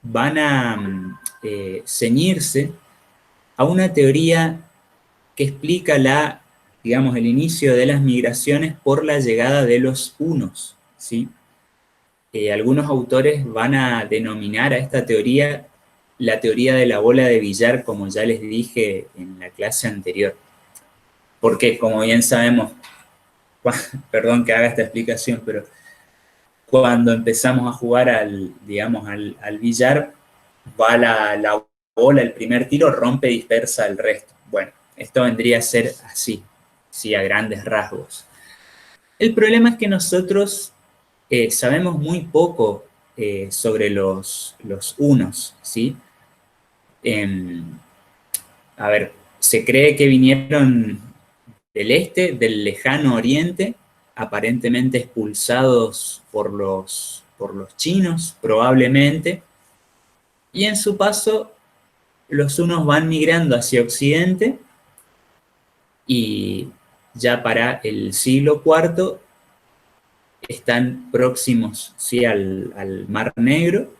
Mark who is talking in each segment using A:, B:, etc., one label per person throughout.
A: van a ceñirse a una teoría que explica digamos, el inicio de las migraciones por la llegada de los hunos, ¿sí? Algunos autores van a denominar a esta teoría la teoría de la bola de billar, como ya les dije en la clase anterior. Porque, como bien sabemos, perdón que haga esta explicación, pero cuando empezamos a jugar digamos, al billar, va la bola, el primer tiro rompe y dispersa el resto. Bueno, esto vendría a ser así, sí, a grandes rasgos. El problema es que nosotros sabemos muy poco sobre los hunos, ¿sí? A ver, se cree que vinieron del este, del lejano oriente, aparentemente expulsados por los chinos, probablemente, y en su paso los hunos van migrando hacia occidente y ya para el siglo IV están próximos, ¿sí?, al Mar Negro,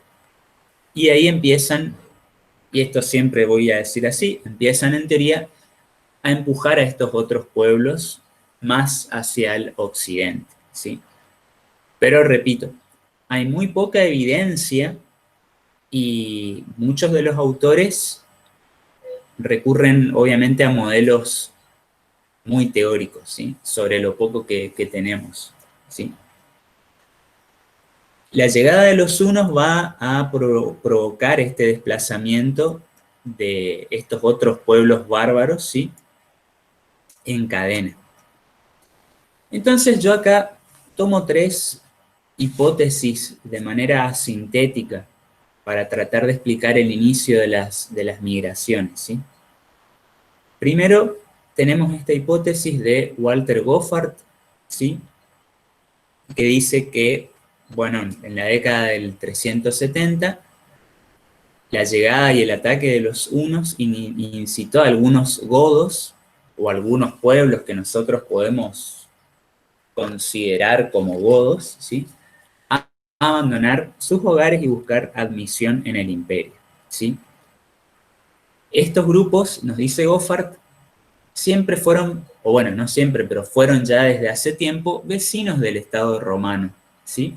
A: y ahí empiezan, y esto siempre voy a decir así, empiezan en teoría a empujar a estos otros pueblos más hacia el occidente, ¿sí? Pero repito, hay muy poca evidencia y muchos de los autores recurren obviamente a modelos muy teóricos, ¿sí?, sobre lo poco que tenemos, ¿sí? La llegada de los hunos va a provocar este desplazamiento de estos otros pueblos bárbaros, ¿sí?, en cadena. Entonces yo acá tomo tres hipótesis de manera sintética para tratar de explicar el inicio de las migraciones, ¿sí? Primero, tenemos esta hipótesis de Walter Goffard, ¿sí?, que dice que, bueno, en la década del 370, la llegada y el ataque de los hunos incitó a algunos godos, o algunos pueblos que nosotros podemos considerar como godos, ¿sí?, a abandonar sus hogares y buscar admisión en el imperio, ¿sí? Estos grupos, nos dice Goffard, siempre fueron, o bueno, no siempre, pero fueron ya desde hace tiempo vecinos del Estado romano, ¿sí?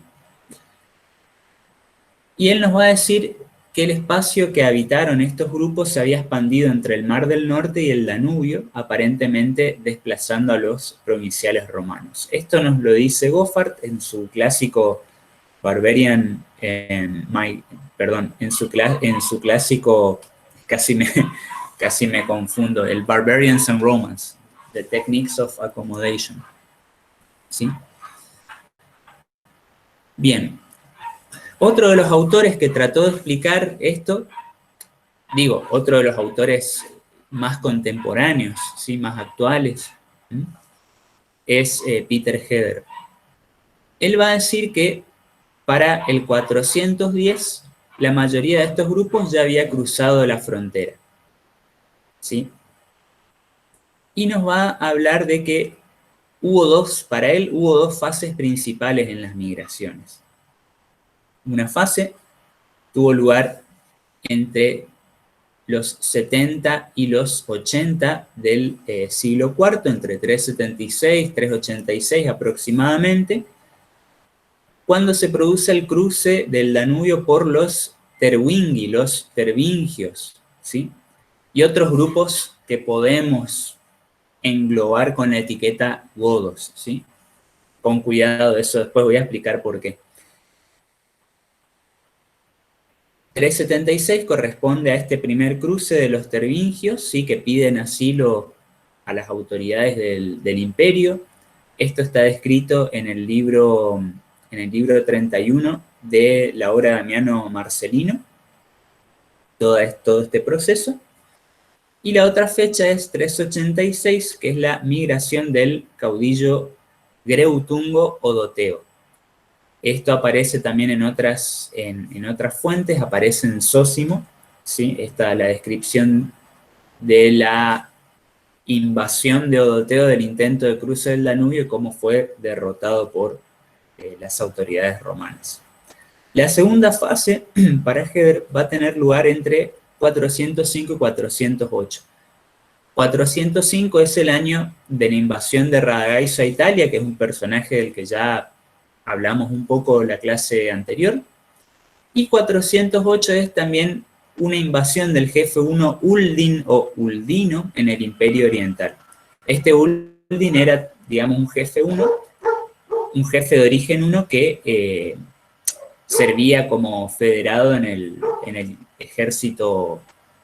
A: Y él nos va a decir que el espacio que habitaron estos grupos se había expandido entre el Mar del Norte y el Danubio, aparentemente desplazando a los provinciales romanos. Esto nos lo dice Goffard en su clásico Barbarian, en su clásico, casi me confundo, el Barbarians and Romans, The Techniques of Accommodation, ¿sí? Bien, otro de los autores que trató de explicar esto, otro de los autores más contemporáneos, ¿sí?, más actuales, ¿sí?, es Peter Heather. Él va a decir que para el 410 la mayoría de estos grupos ya había cruzado la frontera, ¿sí? Y nos va a hablar de que para él hubo dos fases principales en las migraciones. Una fase tuvo lugar entre los 70 y los 80 del siglo IV, entre 376 y 386 aproximadamente, cuando se produce el cruce del Danubio por los Terwingi, los tervingios, ¿sí?, y otros grupos que podemos englobar con la etiqueta godos, ¿sí? Con cuidado, eso después voy a explicar por qué. 376 corresponde a este primer cruce de los tervingios, ¿sí?, que piden asilo a las autoridades del imperio. Esto está descrito en el libro 31 de la obra de Damiano Marcelino, todo este proceso. Y la otra fecha es 386, que es la migración del caudillo Greutungo o Doteo. Esto aparece también en otras fuentes, aparece en Zósimo, ¿sí?, la descripción de la invasión de Odoteo, del intento de cruce del Danubio y cómo fue derrotado por las autoridades romanas. La segunda fase para Heder va a tener lugar entre 405 y 408. 405 es el año de la invasión de Radagaiso a Italia, que es un personaje del que ya hablamos un poco en la clase anterior. Y 408 es también una invasión del jefe 1 Uldin o Uldino en el Imperio Oriental. Este Uldin era, digamos, un jefe 1, un jefe de origen 1 que servía como federado en el ejército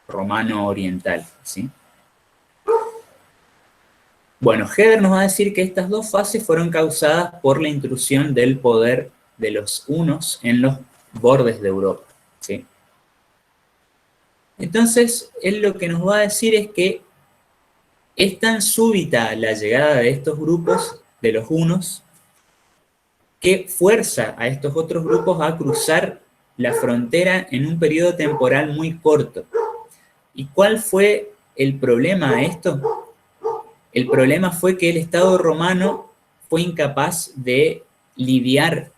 A: romano oriental, ¿sí? Bueno, Heder nos va a decir que estas dos fases fueron causadas por la intrusión del poder de los hunos en los bordes de Europa, ¿sí? Entonces, él lo que nos va a decir es que es tan súbita la llegada de estos grupos, de los hunos, que fuerza a estos otros grupos a cruzar la frontera en un periodo temporal muy corto. ¿Y cuál fue el problema a esto? El problema fue que el Estado romano fue incapaz de lidiar,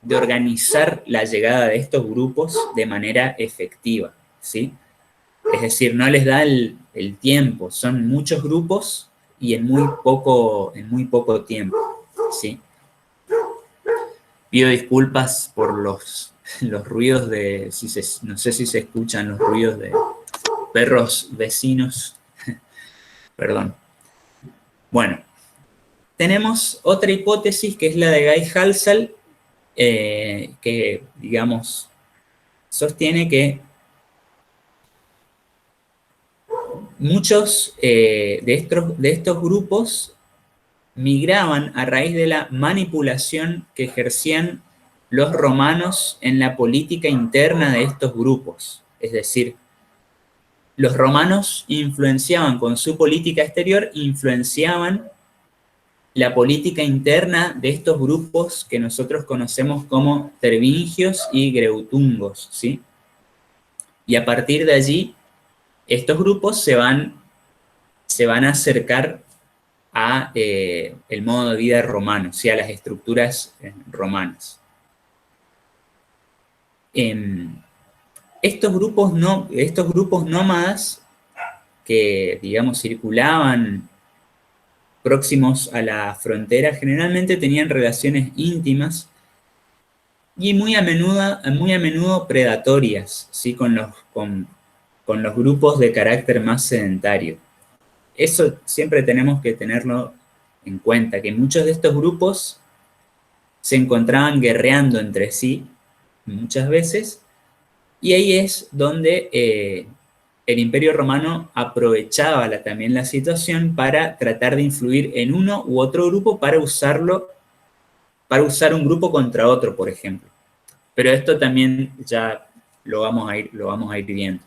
A: de organizar la llegada de estos grupos de manera efectiva, ¿sí? Es decir, no les da el tiempo, son muchos grupos y en muy poco tiempo, ¿sí? Pido disculpas por los ruidos de, no sé si se escuchan los ruidos de perros vecinos, perdón. Bueno, tenemos otra hipótesis que es la de Guy Halsall, que, digamos, sostiene que muchos de estos grupos migraban a raíz de la manipulación que ejercían los romanos en la política interna de estos grupos. Es decir, los romanos influenciaban con su política exterior, influenciaban la política interna de estos grupos que nosotros conocemos como tervingios y greutungos, ¿sí? Y a partir de allí, estos grupos se van a acercar a el modo de vida romano, ¿sí? A las estructuras romanas. Estos grupos nómadas que, digamos, circulaban próximos a la frontera generalmente tenían relaciones íntimas y muy a menudo predatorias, ¿sí? con los grupos de carácter más sedentario. Eso siempre tenemos que tenerlo en cuenta, que muchos de estos grupos se encontraban guerreando entre sí muchas veces, y ahí es donde el Imperio Romano aprovechaba también la situación para tratar de influir en uno u otro grupo para usar un grupo contra otro, por ejemplo. Pero esto también ya lo vamos a ir viendo.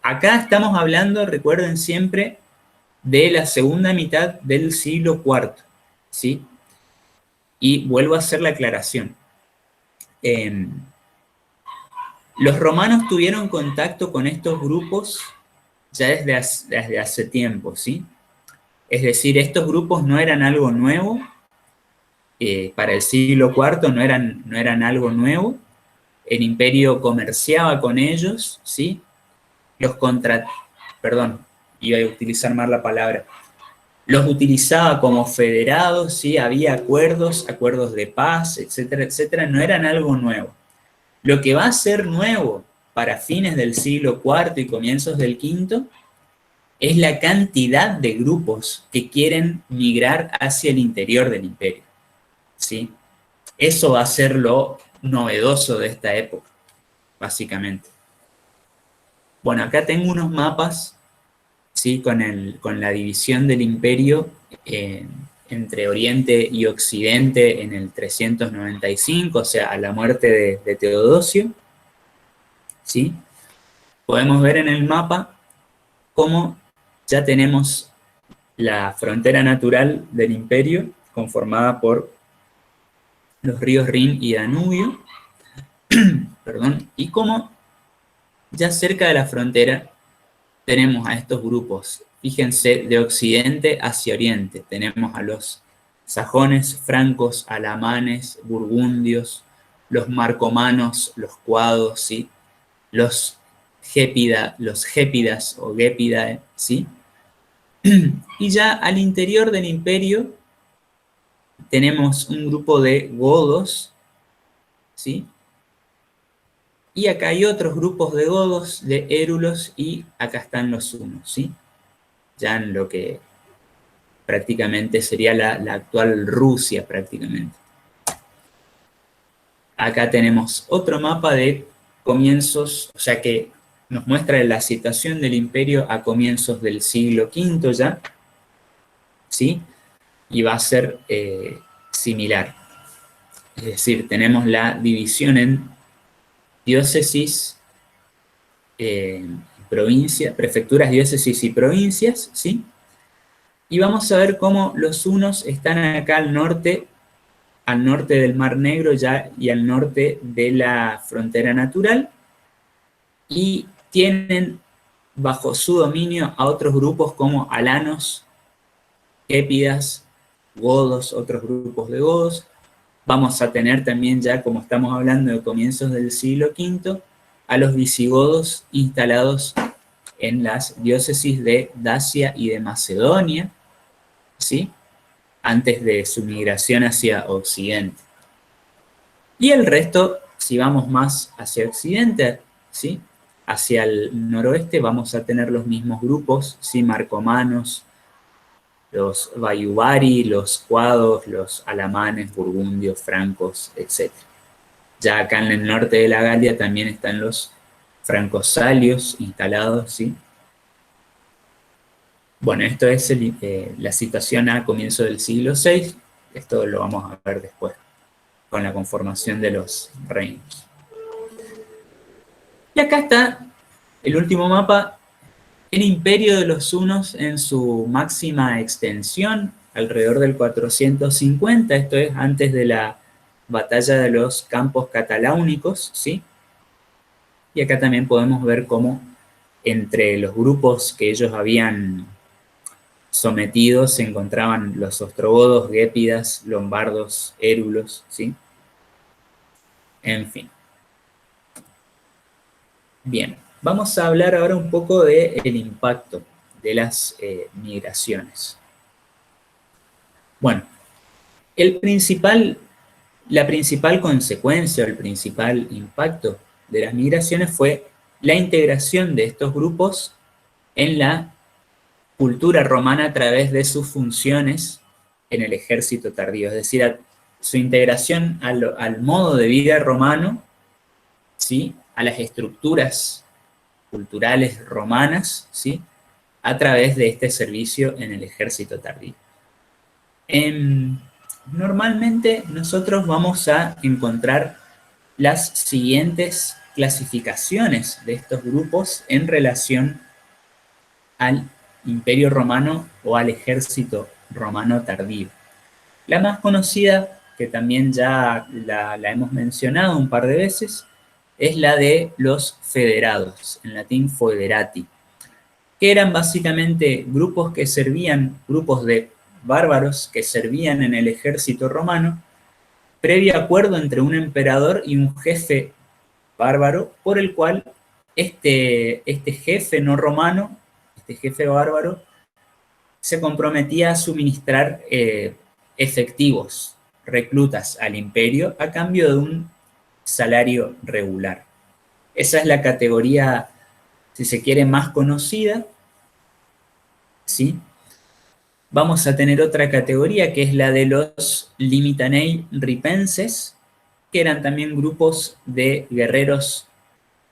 A: Acá estamos hablando, recuerden siempre, de la segunda mitad del siglo IV, ¿sí? Y vuelvo a hacer la aclaración. Los romanos tuvieron contacto con estos grupos ya desde hace tiempo, ¿sí? Es decir, estos grupos no eran algo nuevo, para el siglo IV no eran algo nuevo, el imperio comerciaba con ellos, ¿sí? Perdón, iba a utilizar mal la palabra, los utilizaba como federados, ¿sí? Había acuerdos de paz, etcétera, etcétera, no eran algo nuevo. Lo que va a ser nuevo para fines del siglo IV y comienzos del V es la cantidad de grupos que quieren migrar hacia el interior del imperio, ¿sí? Eso va a ser lo novedoso de esta época, básicamente. Bueno, acá tengo unos mapas, ¿sí? Con la división del imperio entre Oriente y Occidente en el 395, o sea, a la muerte de Teodosio, ¿sí? Podemos ver en el mapa cómo ya tenemos la frontera natural del imperio conformada por los ríos Rin y Danubio, perdón, y cómo ya cerca de la frontera tenemos a estos grupos. Fíjense, de occidente hacia oriente tenemos a los sajones, francos, alamanes, burgundios, los marcomanos, los cuados, ¿sí? Los gépidas o gépidae, ¿sí? Y ya al interior del imperio tenemos un grupo de godos, ¿sí? Y acá hay otros grupos de godos, de érulos, y acá están los hunos, ¿sí? Ya en lo que prácticamente sería la actual Rusia, prácticamente. Acá tenemos otro mapa de comienzos, o sea que nos muestra la situación del imperio a comienzos del siglo V ya, ¿sí? Y va a ser similar. Es decir, tenemos la división en diócesis, provincias, prefecturas, diócesis y provincias, ¿sí? Y vamos a ver cómo los hunos están acá al norte del Mar Negro ya y al norte de la frontera natural, y tienen bajo su dominio a otros grupos como alanos, épidas, godos, otros grupos de godos. Vamos a tener también ya, como estamos hablando de comienzos del siglo V, a los visigodos instalados en las diócesis de Dacia y de Macedonia, ¿sí? Antes de su migración hacia Occidente. Y el resto, si vamos más hacia Occidente, ¿sí? Hacia el noroeste vamos a tener los mismos grupos, ¿sí? Marcomanos, los Bayubari, los cuados, los alamanes, burgundios, francos, etc. Ya acá en el norte de la Galia también están los francosalios instalados, ¿sí? Bueno, esto es la situación a comienzo del siglo VI. Esto lo vamos a ver después, con la conformación de los reinos. Y acá está el último mapa, el imperio de los hunos en su máxima extensión, alrededor del 450, esto es antes de la batalla de los campos cataláunicos, ¿sí? Y acá también podemos ver cómo entre los grupos que ellos habían sometido se encontraban los ostrogodos, gépidas, lombardos, érulos, ¿sí? En fin. Bien, vamos a hablar ahora un poco del impacto de las migraciones. Bueno, la principal consecuencia o el principal impacto de las migraciones fue la integración de estos grupos en la cultura romana a través de sus funciones en el ejército tardío, es decir, su integración al modo de vida romano, ¿sí? A las estructuras culturales romanas, ¿sí? A través de este servicio en el ejército tardío. Normalmente nosotros vamos a encontrar las siguientes clasificaciones de estos grupos en relación al Imperio Romano o al ejército romano tardío. La más conocida, que también ya la hemos mencionado un par de veces, es la de los federados, en latín foederati, que eran básicamente grupos de bárbaros que servían en el ejército romano, previo acuerdo entre un emperador y un jefe bárbaro, por el cual este jefe no romano, este jefe bárbaro, se comprometía a suministrar efectivos, reclutas al imperio a cambio de un salario regular. Esa es la categoría, si se quiere, más conocida, ¿sí? Vamos a tener otra categoría que es la de los limitanei ripenses, que eran también grupos de guerreros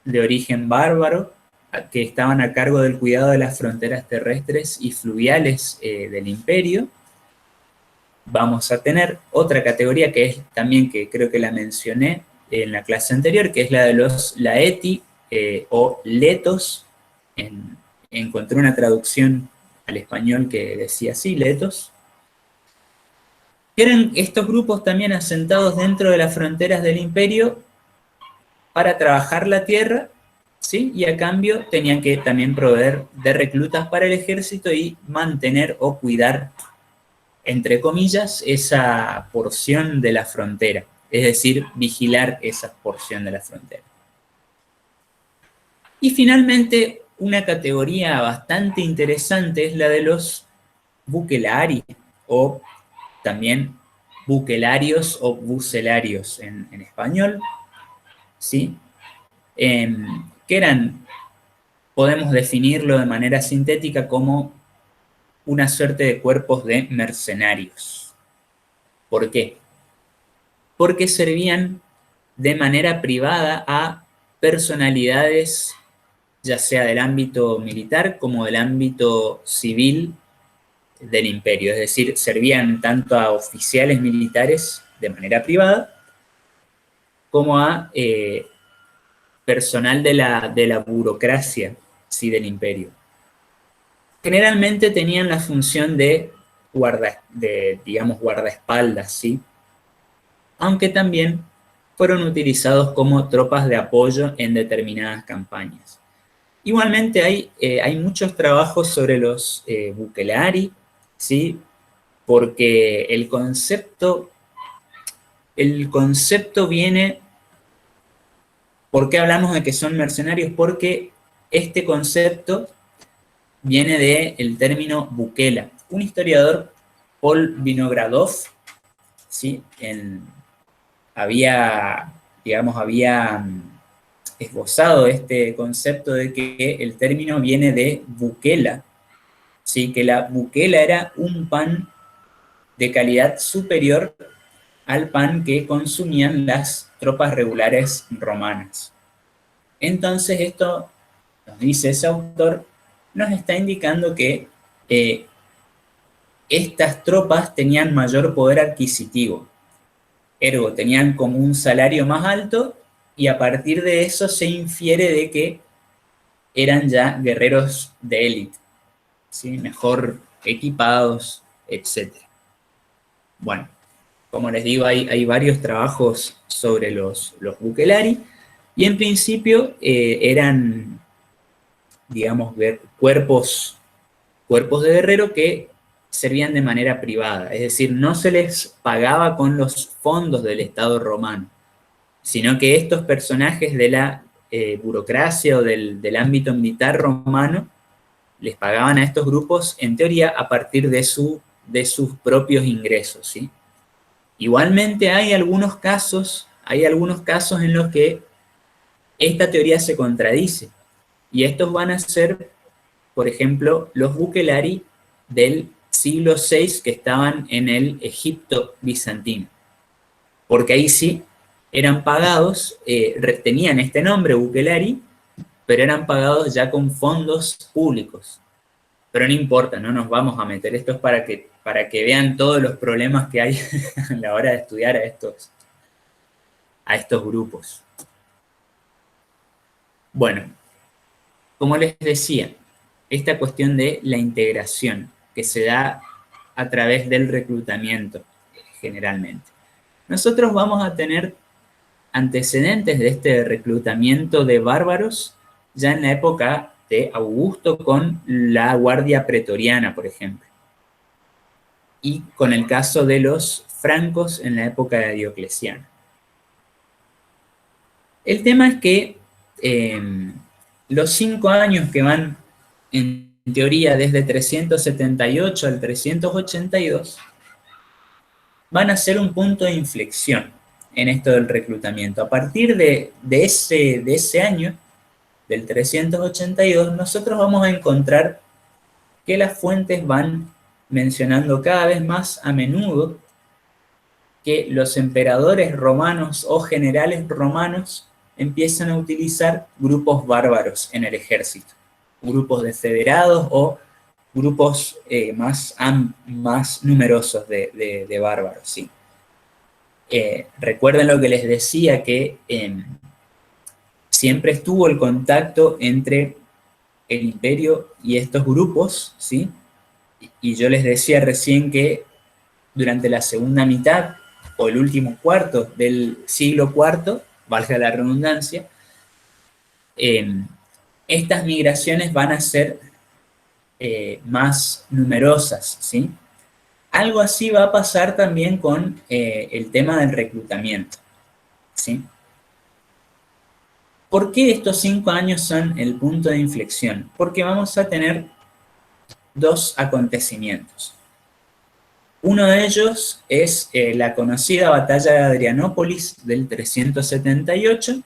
A: de origen bárbaro, que estaban a cargo del cuidado de las fronteras terrestres y fluviales del imperio. Vamos a tener otra categoría que es también, que creo que la mencioné en la clase anterior, que es la de los laeti o letos. Encontré una traducción al español que decía así, letos. Eran estos grupos también asentados dentro de las fronteras del imperio para trabajar la tierra, ¿sí? Y a cambio tenían que también proveer de reclutas para el ejército y mantener o cuidar, entre comillas, esa porción de la frontera. es decir, vigilar esa porción de la frontera. Y finalmente, una categoría bastante interesante es la de los bucelari, o también bucelarios o bucelarios en español, ¿sí? Que eran, podemos definirlo de manera sintética como una suerte de cuerpos de mercenarios. ¿Por qué? Porque servían de manera privada a personalidades, ya sea del ámbito militar como del ámbito civil del imperio. Es decir, servían tanto a oficiales militares de manera privada como a personal de la burocracia, ¿sí? Del imperio. Generalmente tenían la función de, digamos, guardaespaldas, ¿sí? Aunque también fueron utilizados como tropas de apoyo en determinadas campañas. Igualmente hay muchos trabajos sobre los bucelari, ¿sí? Porque el concepto viene. ¿Por qué hablamos de que son mercenarios? Porque este concepto viene del término bukela. Un historiador, Paul Vinogradov, ¿sí? Había esbozado este concepto de que el término viene de bukela, ¿sí? Que la bukela era un pan de calidad superior al pan que consumían las tropas regulares romanas. Entonces esto, nos dice ese autor, nos está indicando que estas tropas tenían mayor poder adquisitivo, ergo tenían como un salario más alto y a partir de eso se infiere de que eran ya guerreros de élite, ¿sí? Mejor equipados, etc. Bueno, como les digo, hay varios trabajos sobre los bucelari y en principio eran, digamos, cuerpos de guerrero que servían de manera privada, es decir, no se les pagaba con los fondos del Estado romano, sino que estos personajes de la burocracia o del ámbito militar romano les pagaban a estos grupos, en teoría, a partir de sus propios ingresos, ¿sí? Igualmente hay algunos casos en los que esta teoría se contradice, y estos van a ser, por ejemplo, los bucelari del siglo VI que estaban en el Egipto bizantino. Porque ahí sí eran pagados, tenían este nombre, bucelari, pero eran pagados ya con fondos públicos. Pero no importa, no nos vamos a meter. Esto es para que vean todos los problemas que hay a la hora de estudiar a estos grupos. Bueno, como les decía, esta cuestión de la integración que se da a través del reclutamiento, generalmente. Nosotros vamos a tener antecedentes de este reclutamiento de bárbaros ya en la época de Augusto con la Guardia Pretoriana, por ejemplo, y con el caso de los francos en la época de Diocleciano. El tema es que los 5 años que van, en teoría, desde 378 al 382, van a ser un punto de inflexión en esto del reclutamiento. A partir de ese año, del 382, nosotros vamos a encontrar que las fuentes van mencionando cada vez más a menudo que los emperadores romanos o generales romanos empiezan a utilizar grupos bárbaros en el ejército, grupos de federados o grupos más numerosos de bárbaros, ¿sí? Recuerden lo que les decía, que siempre estuvo el contacto entre el imperio y estos grupos, ¿sí? Y yo les decía recién que durante la segunda mitad o el último cuarto del siglo IV, valga la redundancia, estas migraciones van a ser más numerosas, ¿sí? Algo así va a pasar también con el tema del reclutamiento, ¿sí? ¿Por qué estos 5 años son el punto de inflexión? Porque vamos a tener dos acontecimientos. Uno de ellos es la conocida batalla de Adrianópolis del 378,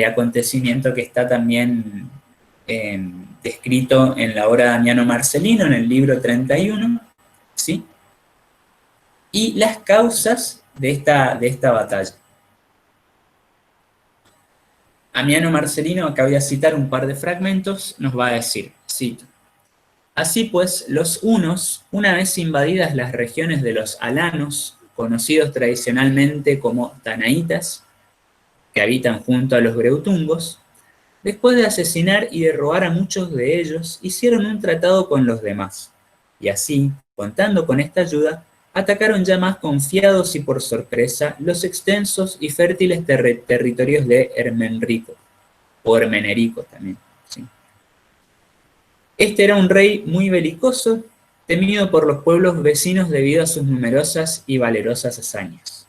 A: acontecimiento que está también descrito en la obra de Amiano Marcelino, en el libro 31, ¿sí? Y las causas de esta batalla. Amiano Marcelino, acá voy a citar un par de fragmentos, nos va a decir, cito: así pues, los hunos, una vez invadidas las regiones de los alanos, conocidos tradicionalmente como tanaitas, que habitan junto a los breutungos, después de asesinar y de robar a muchos de ellos, hicieron un tratado con los demás, y así, contando con esta ayuda, atacaron ya más confiados y por sorpresa los extensos y fértiles territorios de Hermenrico, o Hermenerico también, ¿sí? Este era un rey muy belicoso, temido por los pueblos vecinos debido a sus numerosas y valerosas hazañas.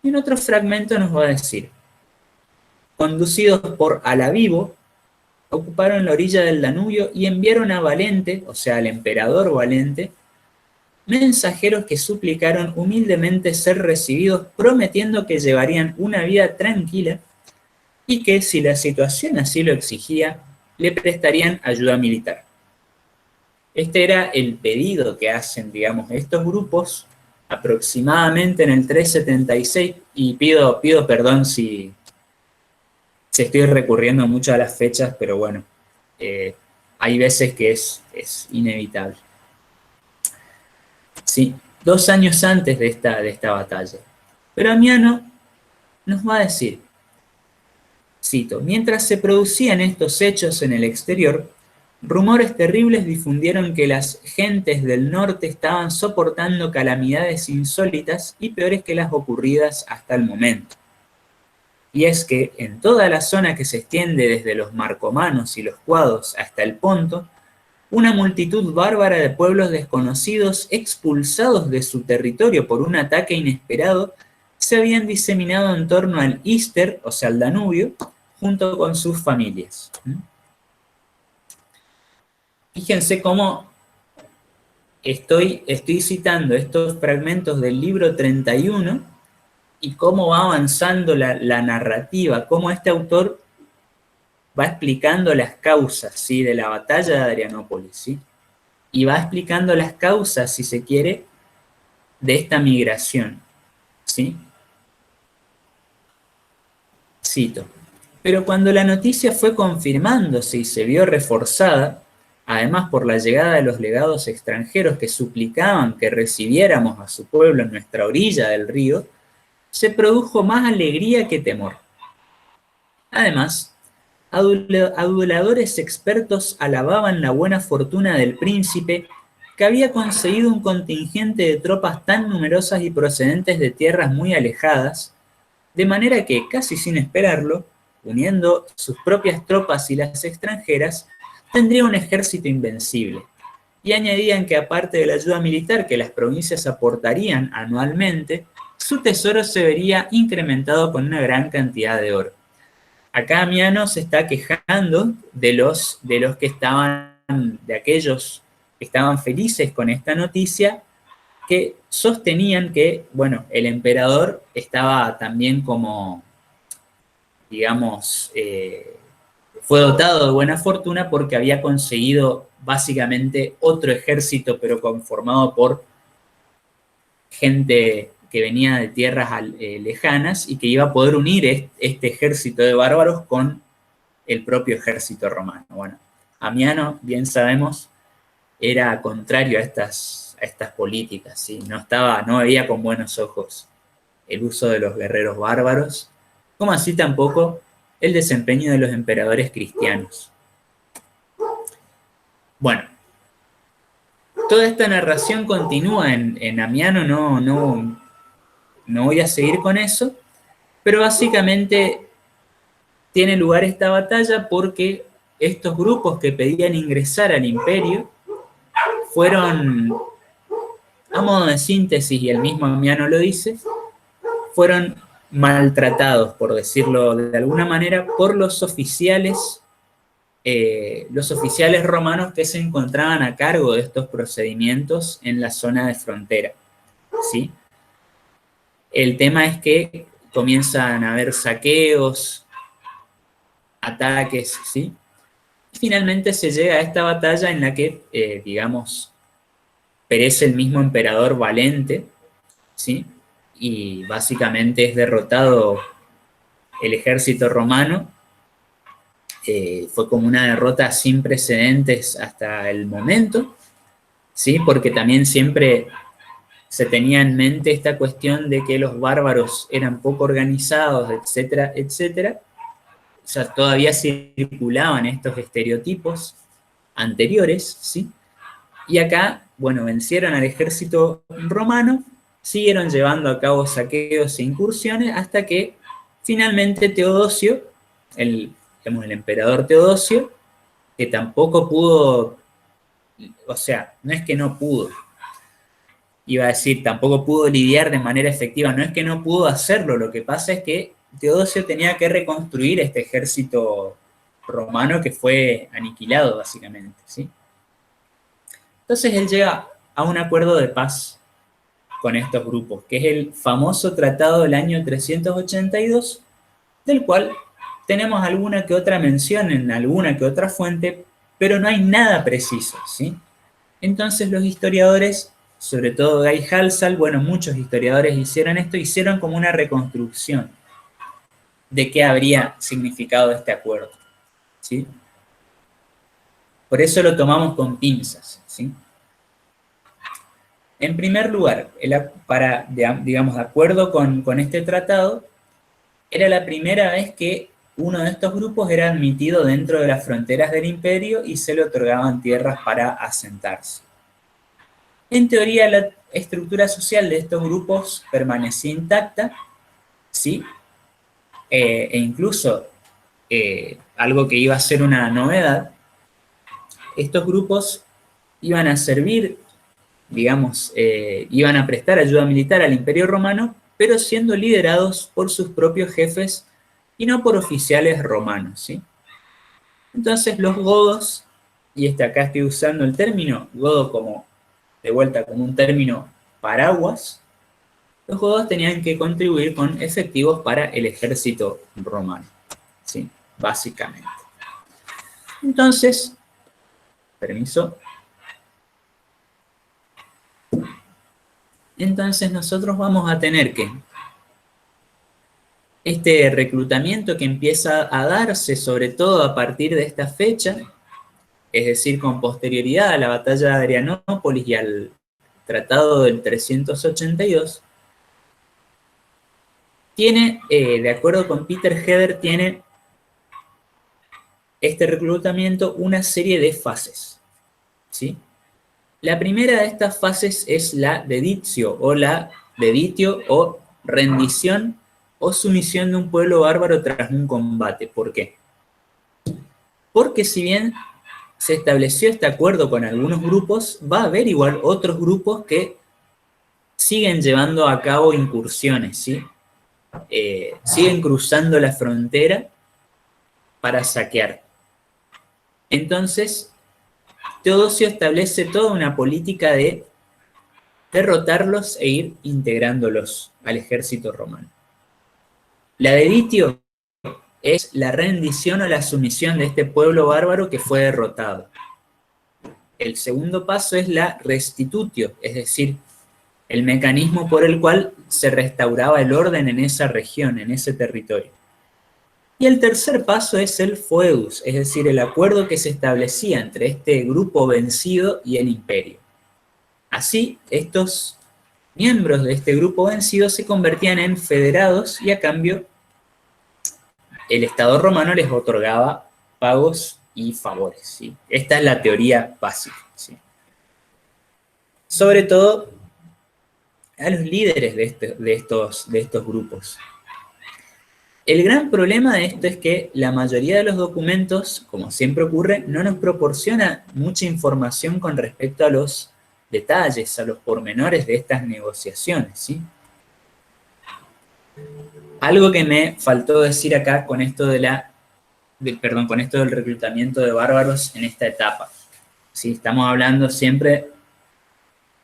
A: Y en otro fragmento nos va a decir: conducidos por Alavivo, ocuparon la orilla del Danubio y enviaron a Valente, o sea, al emperador Valente, mensajeros que suplicaron humildemente ser recibidos, prometiendo que llevarían una vida tranquila y que, si la situación así lo exigía, le prestarían ayuda militar. Este era el pedido que hacen, digamos, estos grupos aproximadamente en el 376, y pido perdón si estoy recurriendo mucho a las fechas, pero bueno, hay veces que es inevitable. Sí, 2 años antes de esta batalla. Pero Amiano nos va a decir, cito: mientras se producían estos hechos en el exterior, rumores terribles difundieron que las gentes del norte estaban soportando calamidades insólitas y peores que las ocurridas hasta el momento. Y es que en toda la zona que se extiende desde los marcomanos y los cuados hasta el Ponto, una multitud bárbara de pueblos desconocidos, expulsados de su territorio por un ataque inesperado, se habían diseminado en torno al Ister, o sea, al Danubio, junto con sus familias. Fíjense cómo estoy citando estos fragmentos del libro 31 y cómo va avanzando la narrativa, cómo este autor va explicando las causas, ¿sí?, de la batalla de Adrianópolis, ¿sí? Y va explicando las causas, si se quiere, de esta migración, ¿sí? Cito: pero cuando la noticia fue confirmándose y se vio reforzada, además por la llegada de los legados extranjeros que suplicaban que recibiéramos a su pueblo en nuestra orilla del río, se produjo más alegría que temor. Además, aduladores expertos alababan la buena fortuna del príncipe, que había conseguido un contingente de tropas tan numerosas y procedentes de tierras muy alejadas, de manera que, casi sin esperarlo, uniendo sus propias tropas y las extranjeras, tendría un ejército invencible. Y añadían que, aparte de la ayuda militar que las provincias aportarían anualmente, su tesoro se vería incrementado con una gran cantidad de oro. Acá Amiano se está quejando de los que estaban, de aquellos que estaban felices con esta noticia, que sostenían que, bueno, el emperador estaba también como, digamos, fue dotado de buena fortuna porque había conseguido básicamente otro ejército, pero conformado por gente que venía de tierras lejanas y que iba a poder unir este ejército de bárbaros con el propio ejército romano. Bueno, Amiano, bien sabemos, era contrario a estas políticas, ¿sí? No veía con buenos ojos el uso de los guerreros bárbaros, como así tampoco el desempeño de los emperadores cristianos. Bueno, toda esta narración continúa en Amiano, no voy a seguir con eso, pero básicamente tiene lugar esta batalla porque estos grupos que pedían ingresar al imperio fueron a modo de síntesis, y el mismo Ammiano lo dice, fueron maltratados, por decirlo de alguna manera, por los oficiales romanos que se encontraban a cargo de estos procedimientos en la zona de frontera, ¿sí? El tema es que comienzan a haber saqueos, ataques, ¿sí? Y finalmente se llega a esta batalla en la que, digamos, perece el mismo emperador Valente, ¿sí? Y básicamente es derrotado el ejército romano. Fue como una derrota sin precedentes hasta el momento, ¿sí? Porque también siempre se tenía en mente esta cuestión de que los bárbaros eran poco organizados, etcétera, etcétera. O sea, todavía circulaban estos estereotipos anteriores, ¿sí? Y acá, bueno, vencieron al ejército romano, siguieron llevando a cabo saqueos e incursiones hasta que finalmente Teodosio, digamos, el emperador Teodosio, que tampoco pudo, o sea, no es que no pudo, iba a decir, tampoco pudo lidiar de manera efectiva, no es que no pudo hacerlo, lo que pasa es que Teodosio tenía que reconstruir este ejército romano que fue aniquilado, básicamente, ¿sí? Entonces él llega a un acuerdo de paz con estos grupos, que es el famoso tratado del año 382, del cual tenemos alguna que otra mención en alguna que otra fuente, pero no hay nada preciso, ¿sí? Entonces los historiadores, sobre todo Guy Halsall, bueno, muchos historiadores hicieron esto, hicieron como una reconstrucción de qué habría significado este acuerdo, ¿sí? Por eso lo tomamos con pinzas, ¿sí? En primer lugar, digamos, de acuerdo con este tratado, era la primera vez que uno de estos grupos era admitido dentro de las fronteras del imperio y se le otorgaban tierras para asentarse. En teoría, la estructura social de estos grupos permanecía intacta, ¿sí? E incluso, algo que iba a ser una novedad, estos grupos iban a servir, digamos, iban a prestar ayuda militar al Imperio Romano, pero siendo liderados por sus propios jefes y no por oficiales romanos, ¿sí? Entonces los godos, y acá estoy usando el término godo como, de vuelta, como un término paraguas, los godos tenían que contribuir con efectivos para el ejército romano, ¿sí? Básicamente. Entonces, permiso. Entonces nosotros vamos a tener que este reclutamiento que empieza a darse sobre todo a partir de esta fecha, es decir, con posterioridad a la batalla de Adrianópolis y al tratado del 382, tiene, de acuerdo con Peter Heather, tiene este reclutamiento una serie de fases, ¿sí? La primera de estas fases es la deditio o rendición o sumisión de un pueblo bárbaro tras un combate. ¿Por qué? Porque si bien se estableció este acuerdo con algunos grupos, va a haber igual otros grupos que siguen llevando a cabo incursiones, ¿sí? Siguen cruzando la frontera para saquear. Entonces, Teodosio establece toda una política de derrotarlos e ir integrándolos al ejército romano. La deditio es la rendición o la sumisión de este pueblo bárbaro que fue derrotado. El segundo paso es la restitutio, es decir, el mecanismo por el cual se restauraba el orden en esa región, en ese territorio. Y el tercer paso es el foedus, es decir, el acuerdo que se establecía entre este grupo vencido y el imperio. Así, estos miembros de este grupo vencido se convertían en federados y a cambio el Estado romano les otorgaba pagos y favores, ¿sí? Esta es la teoría básica, ¿sí? Sobre todo a los líderes de estos grupos. El gran problema de esto es que la mayoría de los documentos, como siempre ocurre, no nos proporciona mucha información con respecto a los detalles, a los pormenores de estas negociaciones, ¿sí? Algo que me faltó decir acá con esto con esto del reclutamiento de bárbaros en esta etapa, ¿sí? Estamos hablando siempre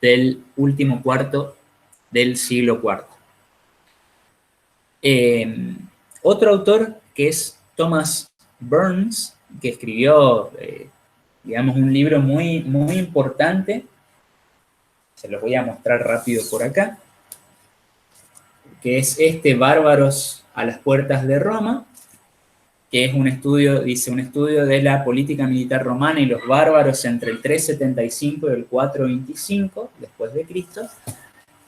A: del último cuarto del siglo IV. Otro autor que es Thomas Burns, que escribió, digamos, un libro muy, muy importante, se los voy a mostrar rápido por acá, que es Bárbaros a las puertas de Roma, que es un estudio, dice, un estudio de la política militar romana y los bárbaros entre el 375 y el 425 después de Cristo.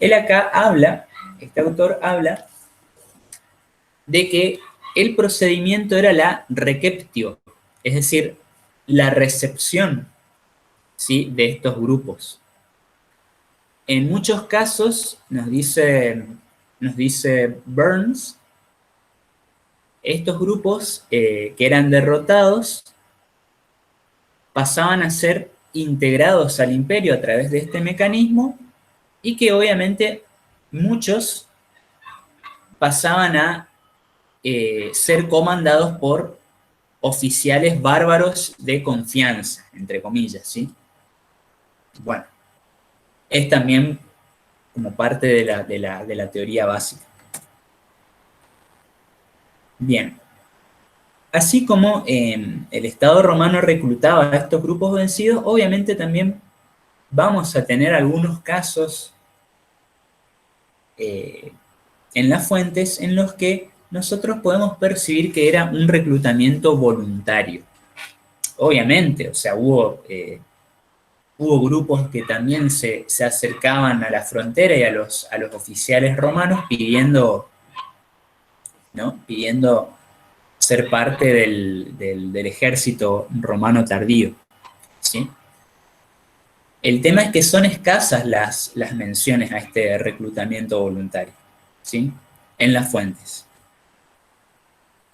A: Él acá habla, este autor habla de que el procedimiento era la receptio, es decir, la recepción, ¿sí?, de estos grupos. En muchos casos, nos dice Burns, estos grupos que eran derrotados pasaban a ser integrados al imperio a través de este mecanismo y que obviamente muchos pasaban a ser comandados por oficiales bárbaros de confianza, entre comillas, ¿sí? Bueno, es también como parte de la teoría básica. Bien. Así como el Estado romano reclutaba a estos grupos vencidos, obviamente también vamos a tener algunos casos en las fuentes en los que nosotros podemos percibir que era un reclutamiento voluntario. Obviamente, o sea, hubo grupos que también se acercaban a la frontera y a los oficiales romanos pidiendo, ¿no?, pidiendo ser parte del ejército romano tardío, ¿sí? El tema es que son escasas las menciones a este reclutamiento voluntario, ¿sí?, en las fuentes.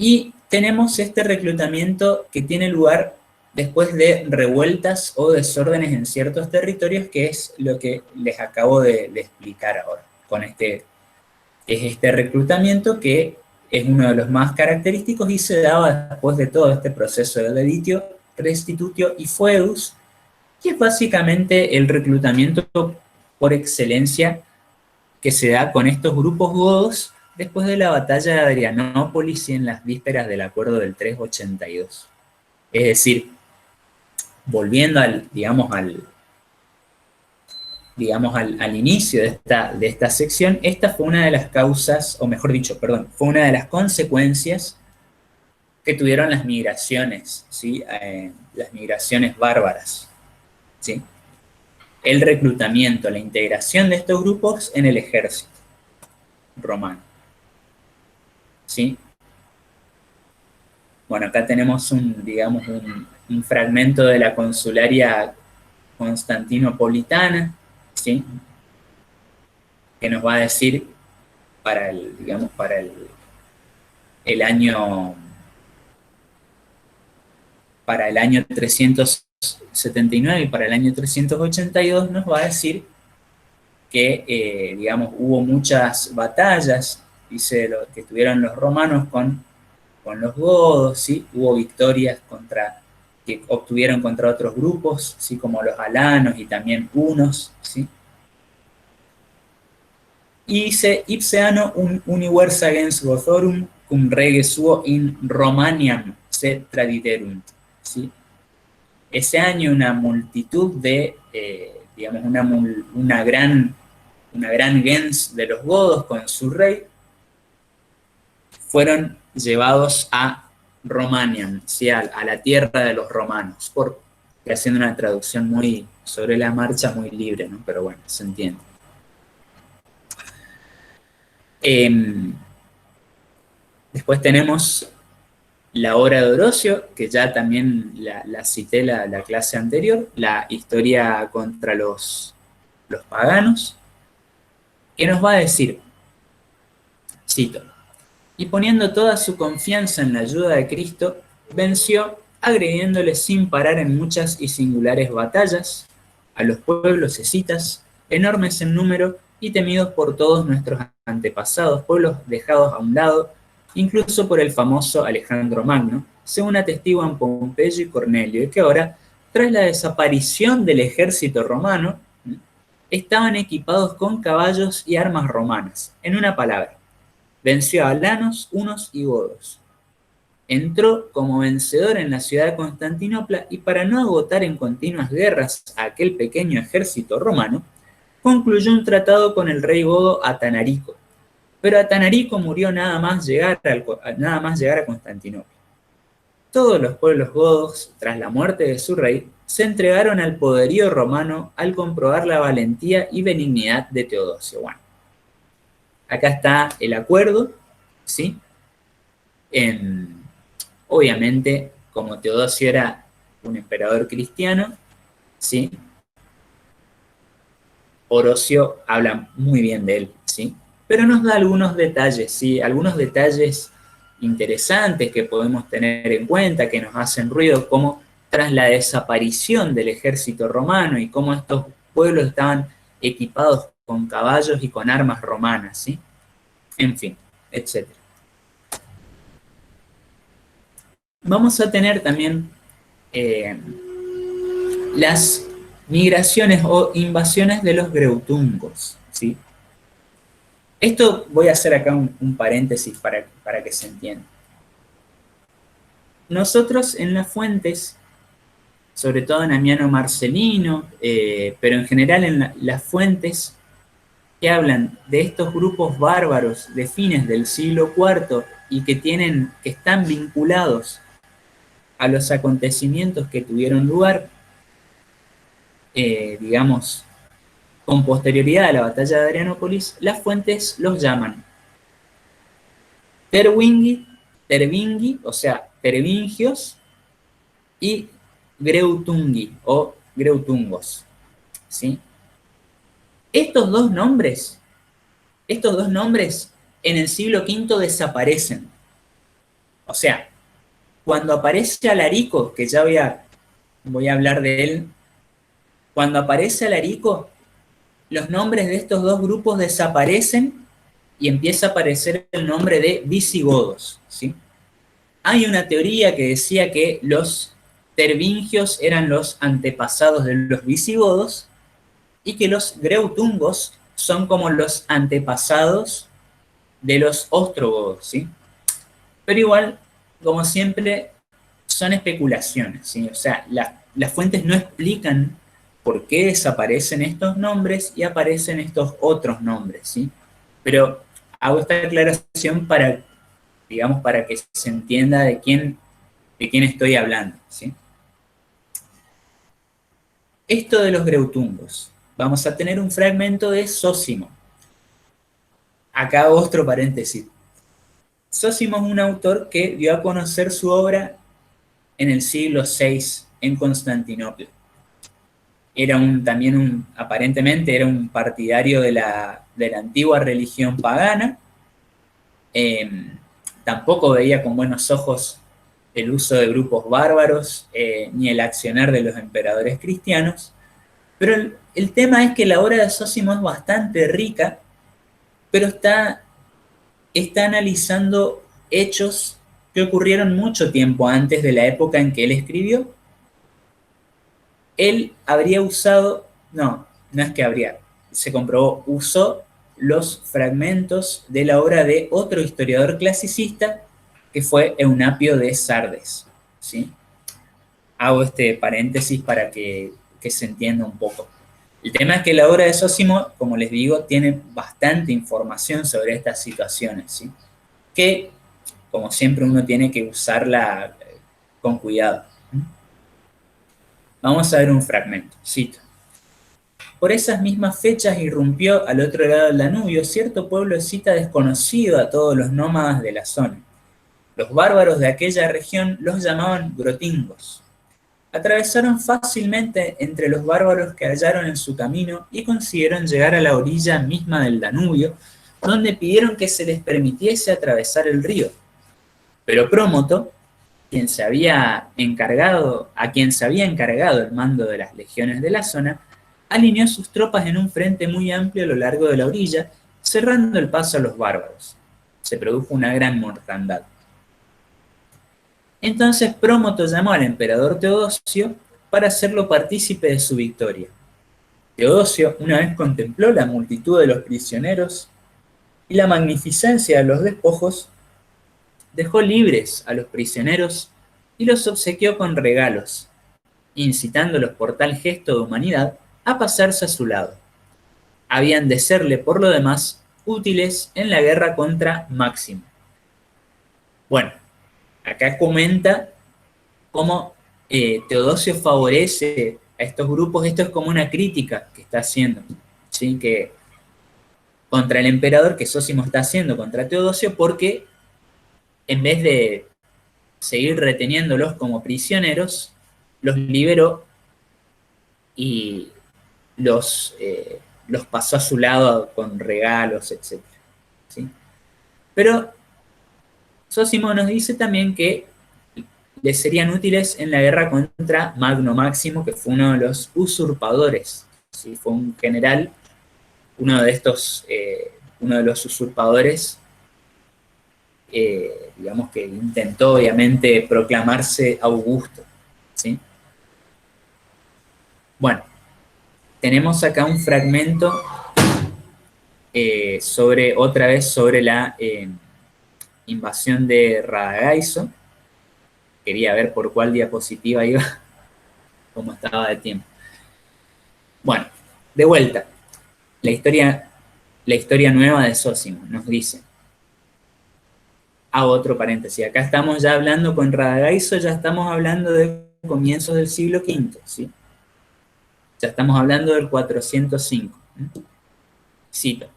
A: Y tenemos este reclutamiento que tiene lugar después de revueltas o desórdenes en ciertos territorios, que es lo que les acabo de explicar ahora, con este reclutamiento que es uno de los más característicos y se daba después de todo este proceso de deditio, restitutio y foedus, que es básicamente el reclutamiento por excelencia que se da con estos grupos godos después de la batalla de Adrianópolis y en las vísperas del acuerdo del 382. Es decir, volviendo al inicio de esta sección, esta fue una de las causas, o mejor dicho, perdón, fue una de las consecuencias que tuvieron las migraciones, ¿sí?, las migraciones bárbaras, ¿sí?, el reclutamiento, la integración de estos grupos en el ejército romano, ¿sí? Bueno, acá tenemos un fragmento de la consularia constantinopolitana, ¿sí?, que nos va a decir para el año 379 y para el año 382 nos va a decir que, hubo muchas batallas, dice, que tuvieron los romanos con los godos, ¿sí? Hubo victorias que obtuvieron contra otros grupos, ¿sí?, como los alanos y también hunos, ¿sí? Y dice, ipseano universagens gothorum cum rege suo in Romaniam se traditerunt, ¿sí? Ese año una multitud de, una gran gens de los godos con su rey fueron llevados a Romaniam, ¿sí?, a la tierra de los romanos, haciendo una traducción muy sobre la marcha, muy libre, ¿no?, pero bueno, se entiende. Después tenemos la obra de Orocio, que ya también la cité la clase anterior, la historia contra los paganos, que nos va a decir, cito, y poniendo toda su confianza en la ayuda de Cristo, venció, agrediéndole sin parar en muchas y singulares batallas, a los pueblos escitas, enormes en número y temidos por todos nuestros antepasados, pueblos dejados a un lado, incluso por el famoso Alejandro Magno, según atestiguan Pompeyo y Cornelio, y que ahora, tras la desaparición del ejército romano, estaban equipados con caballos y armas romanas. En una palabra, venció a alanos, hunos y godos. Entró como vencedor en la ciudad de Constantinopla y para no agotar en continuas guerras a aquel pequeño ejército romano, concluyó un tratado con el rey godo Atanarico. Pero Atanarico murió nada más llegar a Constantinopla. Todos los pueblos godos, tras la muerte de su rey, se entregaron al poderío romano al comprobar la valentía y benignidad de Teodosio. Bueno, acá está el acuerdo, ¿sí? Obviamente, como Teodosio era un emperador cristiano, ¿sí? Orosio habla muy bien de él, ¿sí? Pero nos da algunos detalles, ¿sí? Algunos detalles interesantes que podemos tener en cuenta, que nos hacen ruido, como tras la desaparición del ejército romano y cómo estos pueblos estaban equipados con caballos y con armas romanas, ¿sí? En fin, etc. Vamos a tener también las migraciones o invasiones de los greutungos, ¿sí? Esto voy a hacer acá un paréntesis para que se entienda. Nosotros en las fuentes, sobre todo en Amiano Marcelino, pero en general en las fuentes que hablan de estos grupos bárbaros de fines del siglo IV y que están vinculados a los acontecimientos que tuvieron lugar, digamos, con posterioridad a la batalla de Adrianópolis, las fuentes los llaman Tervingi, o sea, tervingios, y Greutungi, o Greutungos, ¿sí? Estos dos nombres en el siglo V desaparecen. O sea, cuando aparece Alarico, que ya voy a hablar de él, cuando aparece Alarico, los nombres de estos dos grupos desaparecen y empieza a aparecer el nombre de visigodos, ¿sí? Hay una teoría que decía que los tervingios eran los antepasados de los visigodos y que los greutungos son como los antepasados de los ostrogodos, ¿sí? Pero igual, como siempre, son especulaciones, ¿sí? O sea, las fuentes no explican por qué desaparecen estos nombres y aparecen estos otros nombres, ¿sí? Pero hago esta aclaración para, digamos, para que se entienda de quién estoy hablando, ¿sí? Esto de los greutungos. Vamos a tener un fragmento de Zósimo. Acá otro paréntesis. Zósimo es un autor que dio a conocer su obra en el siglo VI en Constantinopla. Aparentemente era un partidario de la antigua religión pagana. Tampoco veía con buenos ojos el uso de grupos bárbaros, ni el accionar de los emperadores cristianos. Pero el tema es que la obra de Zósimo es bastante rica, pero está analizando hechos que ocurrieron mucho tiempo antes de la época en que él escribió. Él habría usado, no es que habría, se comprobó, usó los fragmentos de la obra de otro historiador clasicista que fue Eunapio de Sardes, ¿sí? Hago este paréntesis para que se entienda un poco. El tema es que la obra de Zósimo, como les digo, tiene bastante información sobre estas situaciones, ¿sí? Que, como siempre, uno tiene que usarla con cuidado. Vamos a ver un fragmento, cito. Por esas mismas fechas irrumpió al otro lado del Danubio cierto pueblo escita desconocido a todos los nómadas de la zona. Los bárbaros de aquella región los llamaban grotingos. Atravesaron fácilmente entre los bárbaros que hallaron en su camino y consiguieron llegar a la orilla misma del Danubio, donde pidieron que se les permitiese atravesar el río. Pero Prómoto, a quien se había encargado el mando de las legiones de la zona, alineó sus tropas en un frente muy amplio a lo largo de la orilla, cerrando el paso a los bárbaros. Se produjo una gran mortandad. Entonces Prómoto llamó al emperador Teodosio para hacerlo partícipe de su victoria. Teodosio, una vez contempló la multitud de los prisioneros y la magnificencia de los despojos, dejó libres a los prisioneros y los obsequió con regalos, incitándolos por tal gesto de humanidad a pasarse a su lado. Habían de serle, por lo demás, útiles en la guerra contra Máximo. Bueno, acá comenta cómo Teodosio favorece a estos grupos. Esto es como una crítica que está haciendo, ¿sí? Que contra el emperador, que Zósimo está haciendo contra Teodosio, porque en vez de seguir reteniéndolos como prisioneros, los liberó y los pasó a su lado con regalos, etc. ¿Sí? Pero Zósimo nos dice también que les serían útiles en la guerra contra Magno Máximo, que fue uno de los usurpadores. ¿Sí? Fue un general, uno de los usurpadores, digamos que intentó obviamente proclamarse Augusto. ¿Sí? Bueno, tenemos acá un fragmento otra vez sobre la invasión de Radagaiso. Quería ver por cuál diapositiva iba, cómo estaba de tiempo. Bueno, de vuelta, la historia nueva de Zósimo nos dice, hago otro paréntesis, acá estamos ya hablando con Radagaiso, ya estamos hablando de comienzos del siglo V, ¿sí? Ya estamos hablando del 405. Cito.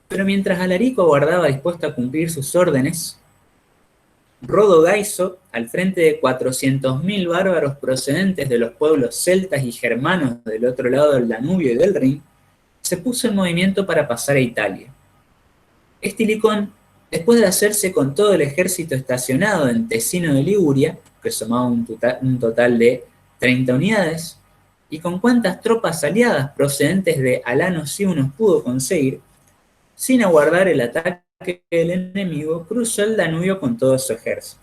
A: Pero mientras Alarico aguardaba dispuesto a cumplir sus órdenes, Rodogaiso, al frente de 400.000 bárbaros procedentes de los pueblos celtas y germanos del otro lado del Danubio y del Rin, se puso en movimiento para pasar a Italia. Estilicón, después de hacerse con todo el ejército estacionado en Tesino de Liguria, que sumaba un total de 30 unidades, y con cuantas tropas aliadas procedentes de Alanos y unos pudo conseguir, sin aguardar el ataque del enemigo, cruzó el Danubio con todo su ejército.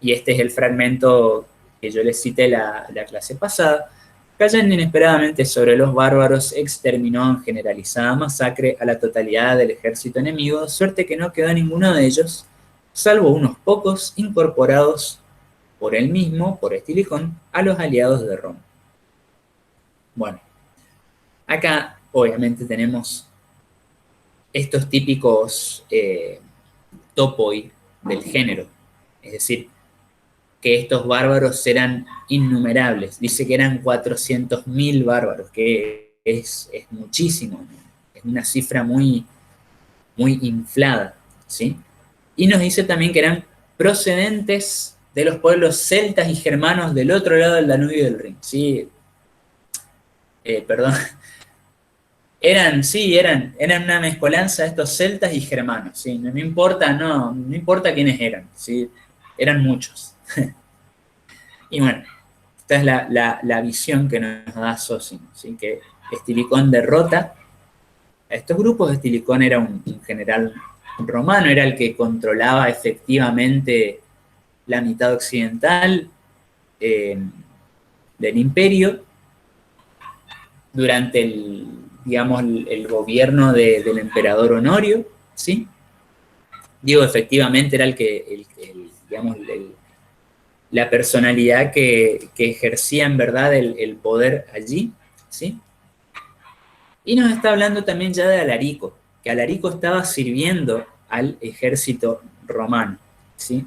A: Y este es el fragmento que yo les cité la clase pasada. Cayendo inesperadamente sobre los bárbaros, exterminó en generalizada masacre a la totalidad del ejército enemigo, suerte que no quedó ninguno de ellos, salvo unos pocos incorporados por él mismo, por Estilicón, a los aliados de Roma. Bueno, acá obviamente tenemos estos típicos topoi del género, es decir, que estos bárbaros eran innumerables. Dice que eran 400.000 bárbaros, que es muchísimo, es una cifra muy, muy inflada, ¿sí? Y nos dice también que eran procedentes de los pueblos celtas y germanos del otro lado del Danubio y del Rin, ¿sí? Perdón. Eran una mezcolanza de estos celtas y germanos, ¿sí? No importa quiénes eran, ¿sí? Eran muchos. Y bueno, esta es la visión que nos da Zósimo, ¿sí? Que Estilicón derrota a estos grupos. Estilicón era un general romano, era el que controlaba efectivamente la mitad occidental del imperio durante el gobierno del emperador Honorio, ¿sí? Digo, efectivamente era la personalidad que ejercía en verdad el poder allí, ¿sí? Y nos está hablando también ya de Alarico, que Alarico estaba sirviendo al ejército romano, ¿sí?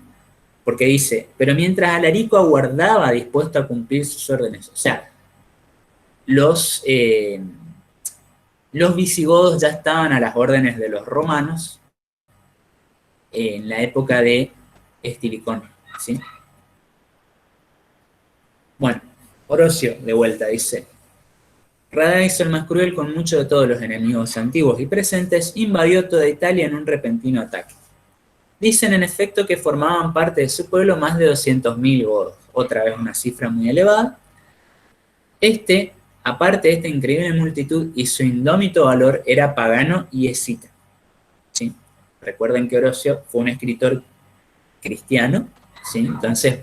A: Porque dice, pero mientras Alarico aguardaba dispuesto a cumplir sus órdenes, o sea, los visigodos ya estaban a las órdenes de los romanos en la época de Estilicón, ¿sí? Bueno, Orocio, de vuelta, dice, Radagaiso el más cruel con mucho de todos los enemigos antiguos y presentes, invadió toda Italia en un repentino ataque. Dicen en efecto que formaban parte de su pueblo más de 200.000 godos, otra vez una cifra muy elevada. aparte de esta increíble multitud y su indómito valor, era pagano y escita. ¿Sí? Recuerden que Orosio fue un escritor cristiano, ¿sí? Entonces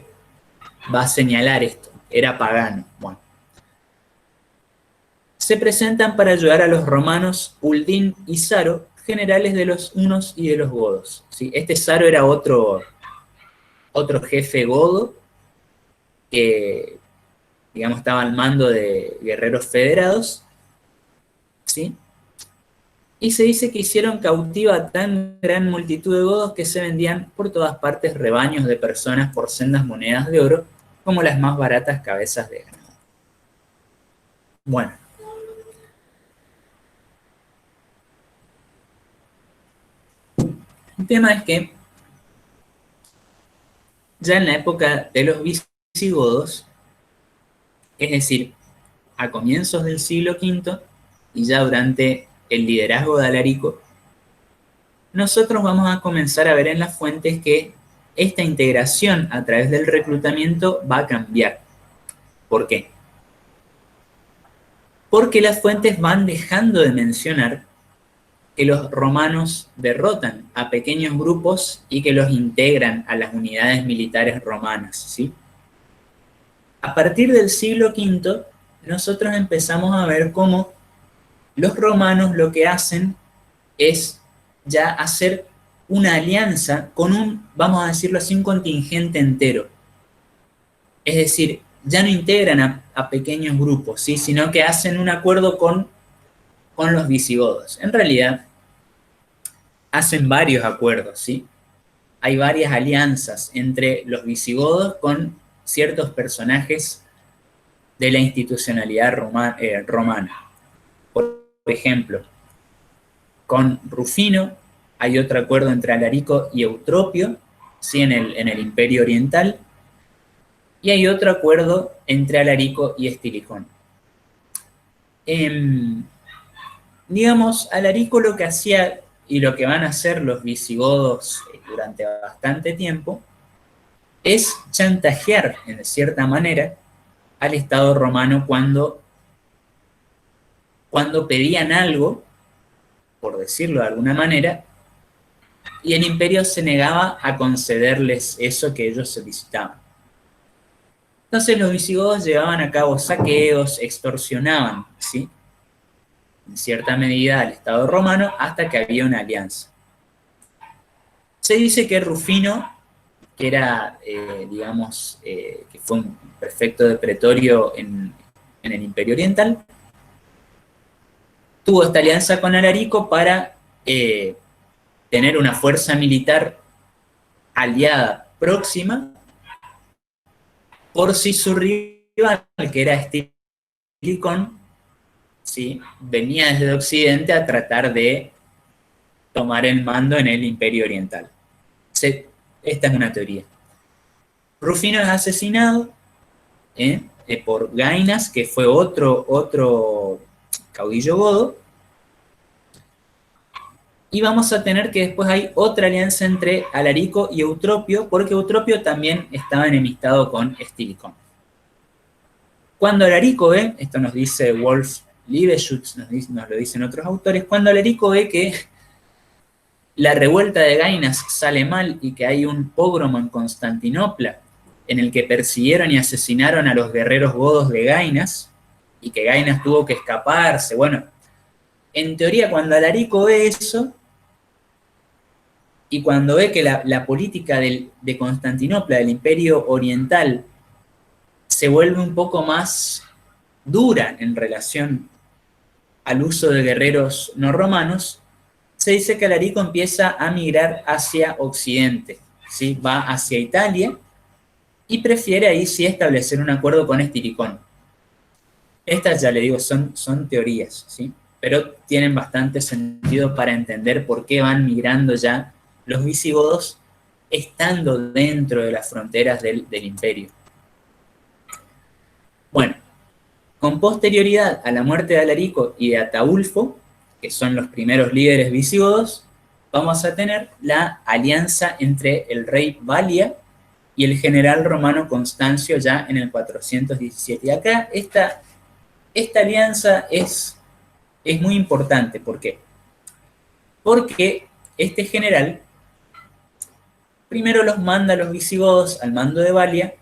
A: va a señalar esto, era pagano. Bueno. Se presentan para ayudar a los romanos Uldín y Saro, generales de los hunos y de los godos. ¿Sí? Este Saro era otro jefe godo que, digamos, estaba al mando de guerreros federados, ¿sí? Y se dice que hicieron cautiva a tan gran multitud de godos que se vendían por todas partes rebaños de personas por sendas monedas de oro, como las más baratas cabezas de ganado. Bueno. El tema es que ya en la época de los visigodos, es decir, a comienzos del siglo V y ya durante el liderazgo de Alarico, nosotros vamos a comenzar a ver en las fuentes que esta integración a través del reclutamiento va a cambiar. ¿Por qué? Porque las fuentes van dejando de mencionar que los romanos derrotan a pequeños grupos y que los integran a las unidades militares romanas, ¿sí? A partir del siglo V, nosotros empezamos a ver cómo los romanos lo que hacen es ya hacer una alianza con un, vamos a decirlo así, un contingente entero. Es decir, ya no integran a pequeños grupos, ¿sí? Sino que hacen un acuerdo con los visigodos. En realidad, hacen varios acuerdos, ¿sí? Hay varias alianzas entre los visigodos con ciertos personajes de la institucionalidad romana. Por ejemplo, con Rufino hay otro acuerdo entre Alarico y Eutropio, ¿sí? en el Imperio Oriental, y hay otro acuerdo entre Alarico y Estilicón. Digamos, Alarico lo que hacía y lo que van a hacer los visigodos durante bastante tiempo es chantajear, en cierta manera, al Estado romano cuando pedían algo, por decirlo de alguna manera, y el imperio se negaba a concederles eso que ellos solicitaban. Entonces los visigodos llevaban a cabo saqueos, extorsionaban, ¿sí? En cierta medida al Estado romano hasta que había una alianza. Se dice que Rufino, que era, que fue un prefecto de pretorio en el Imperio Oriental, tuvo esta alianza con Alarico para tener una fuerza militar aliada próxima por si su rival, que era Estilicón, ¿sí? venía desde Occidente a tratar de tomar el mando en el Imperio Oriental. Esta es una teoría. Rufino es asesinado por Gainas, que fue otro caudillo godo, y vamos a tener que después hay otra alianza entre Alarico y Eutropio, porque Eutropio también estaba enemistado con Estilicón. Cuando Alarico ve, esto nos dice Wolf Liebeschutz, nos lo dicen otros autores, cuando Alarico ve que la revuelta de Gainas sale mal y que hay un pogromo en Constantinopla en el que persiguieron y asesinaron a los guerreros godos de Gainas y que Gainas tuvo que escaparse, bueno, en teoría cuando Alarico ve eso, y cuando ve que la política de Constantinopla, del Imperio Oriental, se vuelve un poco más dura en relación al uso de guerreros no romanos, se dice que Alarico empieza a migrar hacia Occidente, ¿sí? Va hacia Italia y prefiere ahí sí establecer un acuerdo con Estilicón. Estas, ya le digo, son teorías, ¿sí? Pero tienen bastante sentido para entender por qué van migrando ya los visigodos estando dentro de las fronteras del imperio. Bueno, con posterioridad a la muerte de Alarico y de Ataulfo, que son los primeros líderes visigodos, vamos a tener la alianza entre el rey Balia y el general romano Constancio ya en el 417. Y acá esta esta alianza es muy importante. ¿Por qué? Porque este general primero los manda a los visigodos al mando de Valia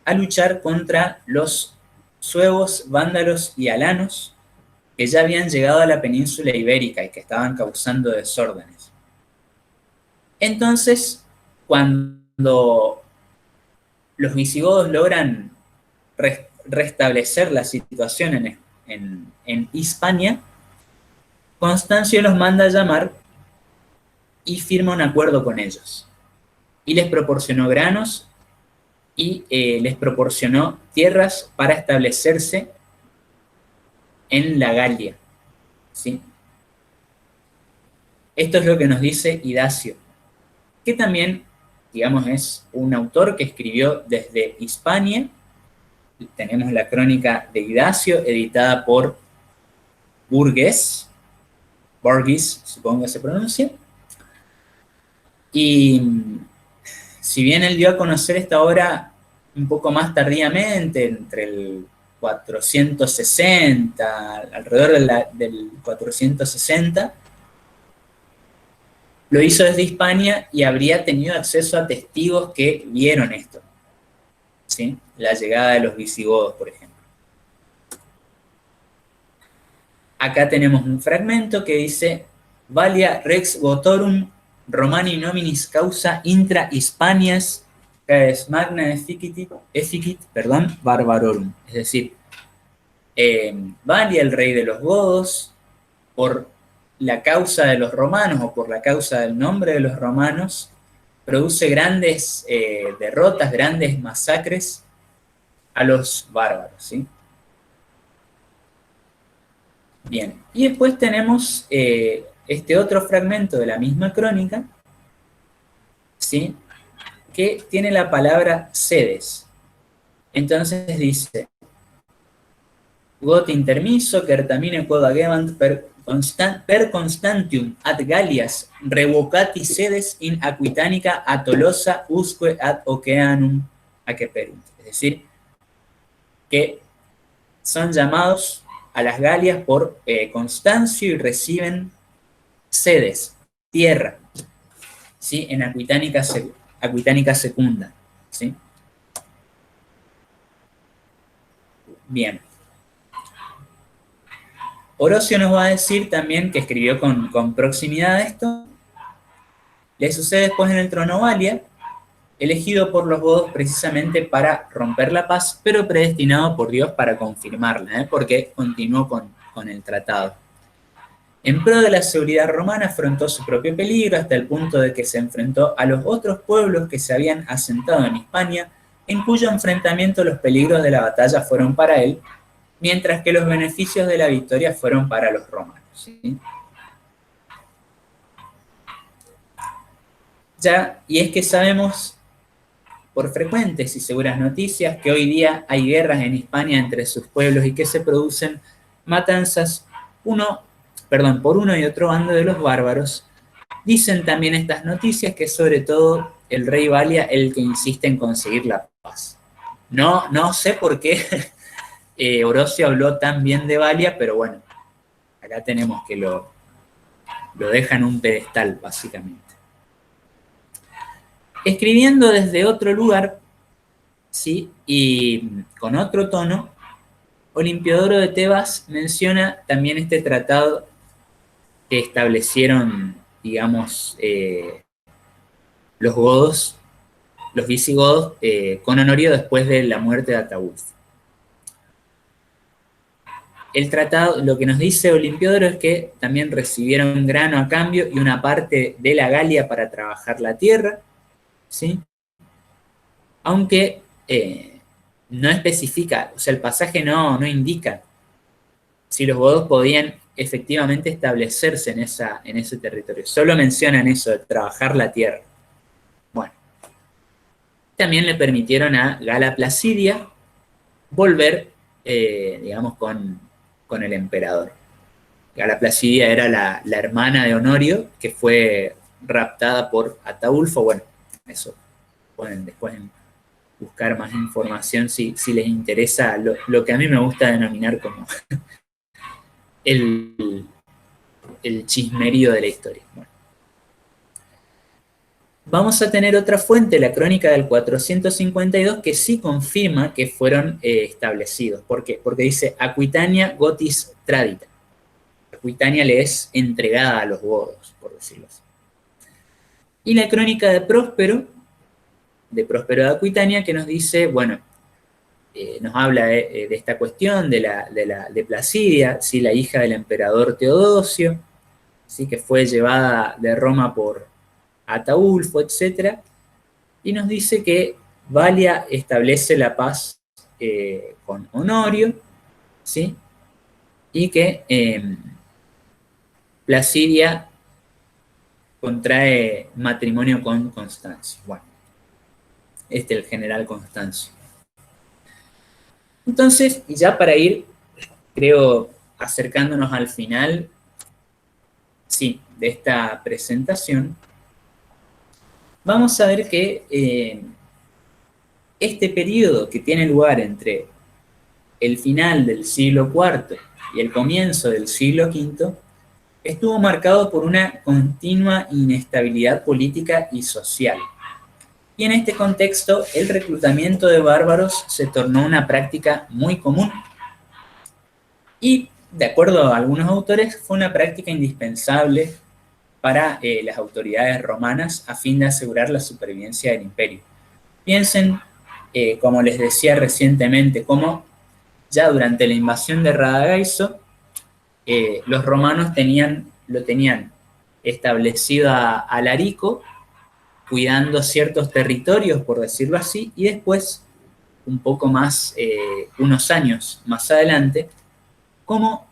A: a luchar contra los suevos, vándalos y alanos que ya habían llegado a la península ibérica y que estaban causando desórdenes. Entonces, cuando los visigodos logran restablecer la situación en Hispania, Constancio los manda a llamar y firma un acuerdo con ellos. Y les proporcionó granos y les proporcionó tierras para establecerse en la Galia. ¿Sí? Esto es lo que nos dice Idacio, que también, digamos, es un autor que escribió desde Hispania. Tenemos la crónica de Idacio, editada por Burgess, supongo que se pronuncia. Y si bien él dio a conocer esta obra un poco más tardíamente, entre el 460, alrededor del 460, lo hizo desde Hispania y habría tenido acceso a testigos que vieron esto, ¿sí? La llegada de los visigodos, por ejemplo. Acá tenemos un fragmento que dice: Valia rex votorum Romani nominis causa intra Hispanias magna efficit, barbarorum. Es decir, Valia, el rey de los godos, por la causa de los romanos o por la causa del nombre de los romanos, produce grandes derrotas, grandes masacres a los bárbaros, ¿sí? Bien, y después tenemos este otro fragmento de la misma crónica, ¿sí? Que tiene la palabra sedes. Entonces dice: Got intermiso, certamine quod agevant per constantium ad Gallias revocati sedes in Aquitanica a Tolosa usque ad Oceanum aqueperunt. Es decir, que son llamados a las Galias por Constancio y reciben sedes, tierra, ¿sí? En Aquitanica Secunda, ¿sí? Bien. Orocio nos va a decir también, que escribió con proximidad a esto: le sucede después en el trono Valia, elegido por los godos precisamente para romper la paz, pero predestinado por Dios para confirmarla, porque continuó con el tratado. En pro de la seguridad romana afrontó su propio peligro hasta el punto de que se enfrentó a los otros pueblos que se habían asentado en Hispania, en cuyo enfrentamiento los peligros de la batalla fueron para él, mientras que los beneficios de la victoria fueron para los romanos, ¿sí? Ya, y es que sabemos por frecuentes y seguras noticias que hoy día hay guerras en Hispania entre sus pueblos y que se producen matanzas por uno y otro bando de los bárbaros. Dicen también estas noticias que sobre todo el rey Valia es el que insiste en conseguir la paz. No sé por qué Orocio habló tan bien de Valia, pero bueno, acá tenemos que lo deja en un pedestal, básicamente. Escribiendo desde otro lugar, ¿sí? Y con otro tono, Olimpiodoro de Tebas menciona también este tratado que establecieron, digamos, los godos, los visigodos, con Honorio después de la muerte de Ataulfo. El tratado, lo que nos dice Olimpiodoro es que también recibieron grano a cambio y una parte de la Galia para trabajar la tierra, ¿sí? Aunque no especifica, o sea, el pasaje no indica si los godos podían efectivamente establecerse en ese territorio. Solo mencionan eso de trabajar la tierra. Bueno, también le permitieron a Gala Placidia volver, digamos, con el emperador. Gala Placidia era la hermana de Honorio, que fue raptada por Ataulfo. Bueno, eso ponen después buscar más información si les interesa lo que a mí me gusta denominar como el chismerío de la historia. Bueno. Vamos a tener otra fuente, la crónica del 452, que sí confirma que fueron establecidos. ¿Por qué? Porque dice Aquitania Gotis Tradita. Aquitania le es entregada a los godos, por decirlo así. Y la crónica de Próspero de Aquitania, que nos dice, bueno, nos habla de esta cuestión de Placidia, ¿sí? La hija del emperador Teodosio, ¿sí? Que fue llevada de Roma por Ataulfo, etc. Y nos dice que Valia establece la paz con Honorio, ¿sí? Y que Placidia contrae matrimonio con Constancio. Bueno, este es el general Constancio. Entonces, y ya para ir, creo, acercándonos al final, sí, de esta presentación, vamos a ver que este periodo que tiene lugar entre el final del siglo IV y el comienzo del siglo V estuvo marcado por una continua inestabilidad política y social. Y en este contexto, el reclutamiento de bárbaros se tornó una práctica muy común. Y, de acuerdo a algunos autores, fue una práctica indispensable para las autoridades romanas a fin de asegurar la supervivencia del imperio. Piensen, como les decía recientemente, cómo ya durante la invasión de Radagaiso, los romanos lo tenían establecido a Alarico, cuidando ciertos territorios, por decirlo así, y después, un poco más, unos años más adelante, como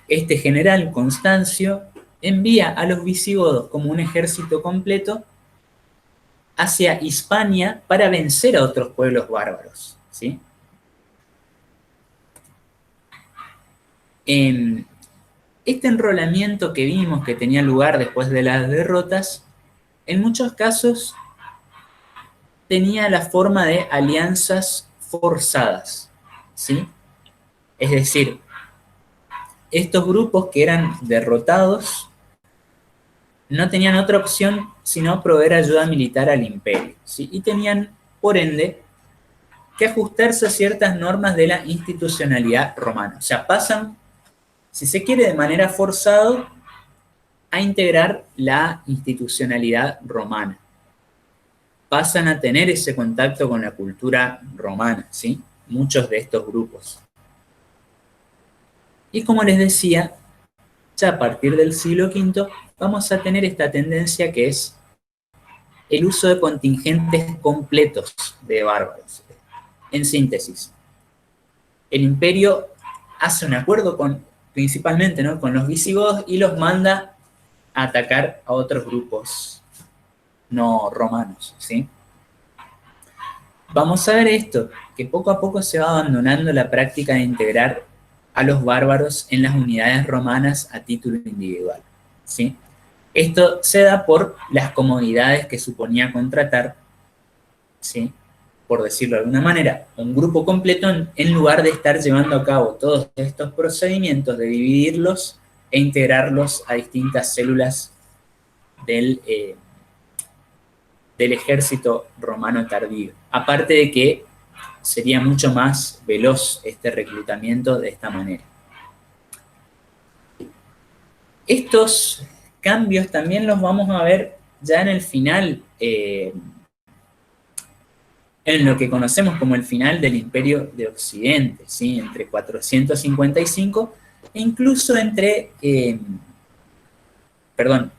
A: este general Constancio envía a los visigodos como un ejército completo hacia Hispania para vencer a otros pueblos bárbaros, ¿sí? Este enrolamiento que vimos que tenía lugar después de las derrotas, en muchos casos tenía la forma de alianzas forzadas, ¿sí? Es decir, estos grupos que eran derrotados no tenían otra opción sino proveer ayuda militar al imperio, ¿sí? Y tenían, por ende, que ajustarse a ciertas normas de la institucionalidad romana. O sea, pasan, si se quiere, de manera forzada a integrar la institucionalidad romana. Pasan a tener ese contacto con la cultura romana, ¿sí? Muchos de estos grupos. Y como les decía, ya a partir del siglo V vamos a tener esta tendencia que es el uso de contingentes completos de bárbaros. En síntesis, el imperio hace un acuerdo principalmente, ¿no?, con los visigodos y los manda a atacar a otros grupos no romanos, ¿sí? Vamos a ver esto, que poco a poco se va abandonando la práctica de integrar a los bárbaros en las unidades romanas a título individual, ¿sí? Esto se da por las comodidades que suponía contratar, ¿sí?, por decirlo de alguna manera, un grupo completo en lugar de estar llevando a cabo todos estos procedimientos de dividirlos e integrarlos a distintas células del ejército romano tardío. Aparte de que sería mucho más veloz este reclutamiento de esta manera. Estos cambios también los vamos a ver ya en el final, en lo que conocemos como el final del Imperio de Occidente, ¿sí?, entre 455 e incluso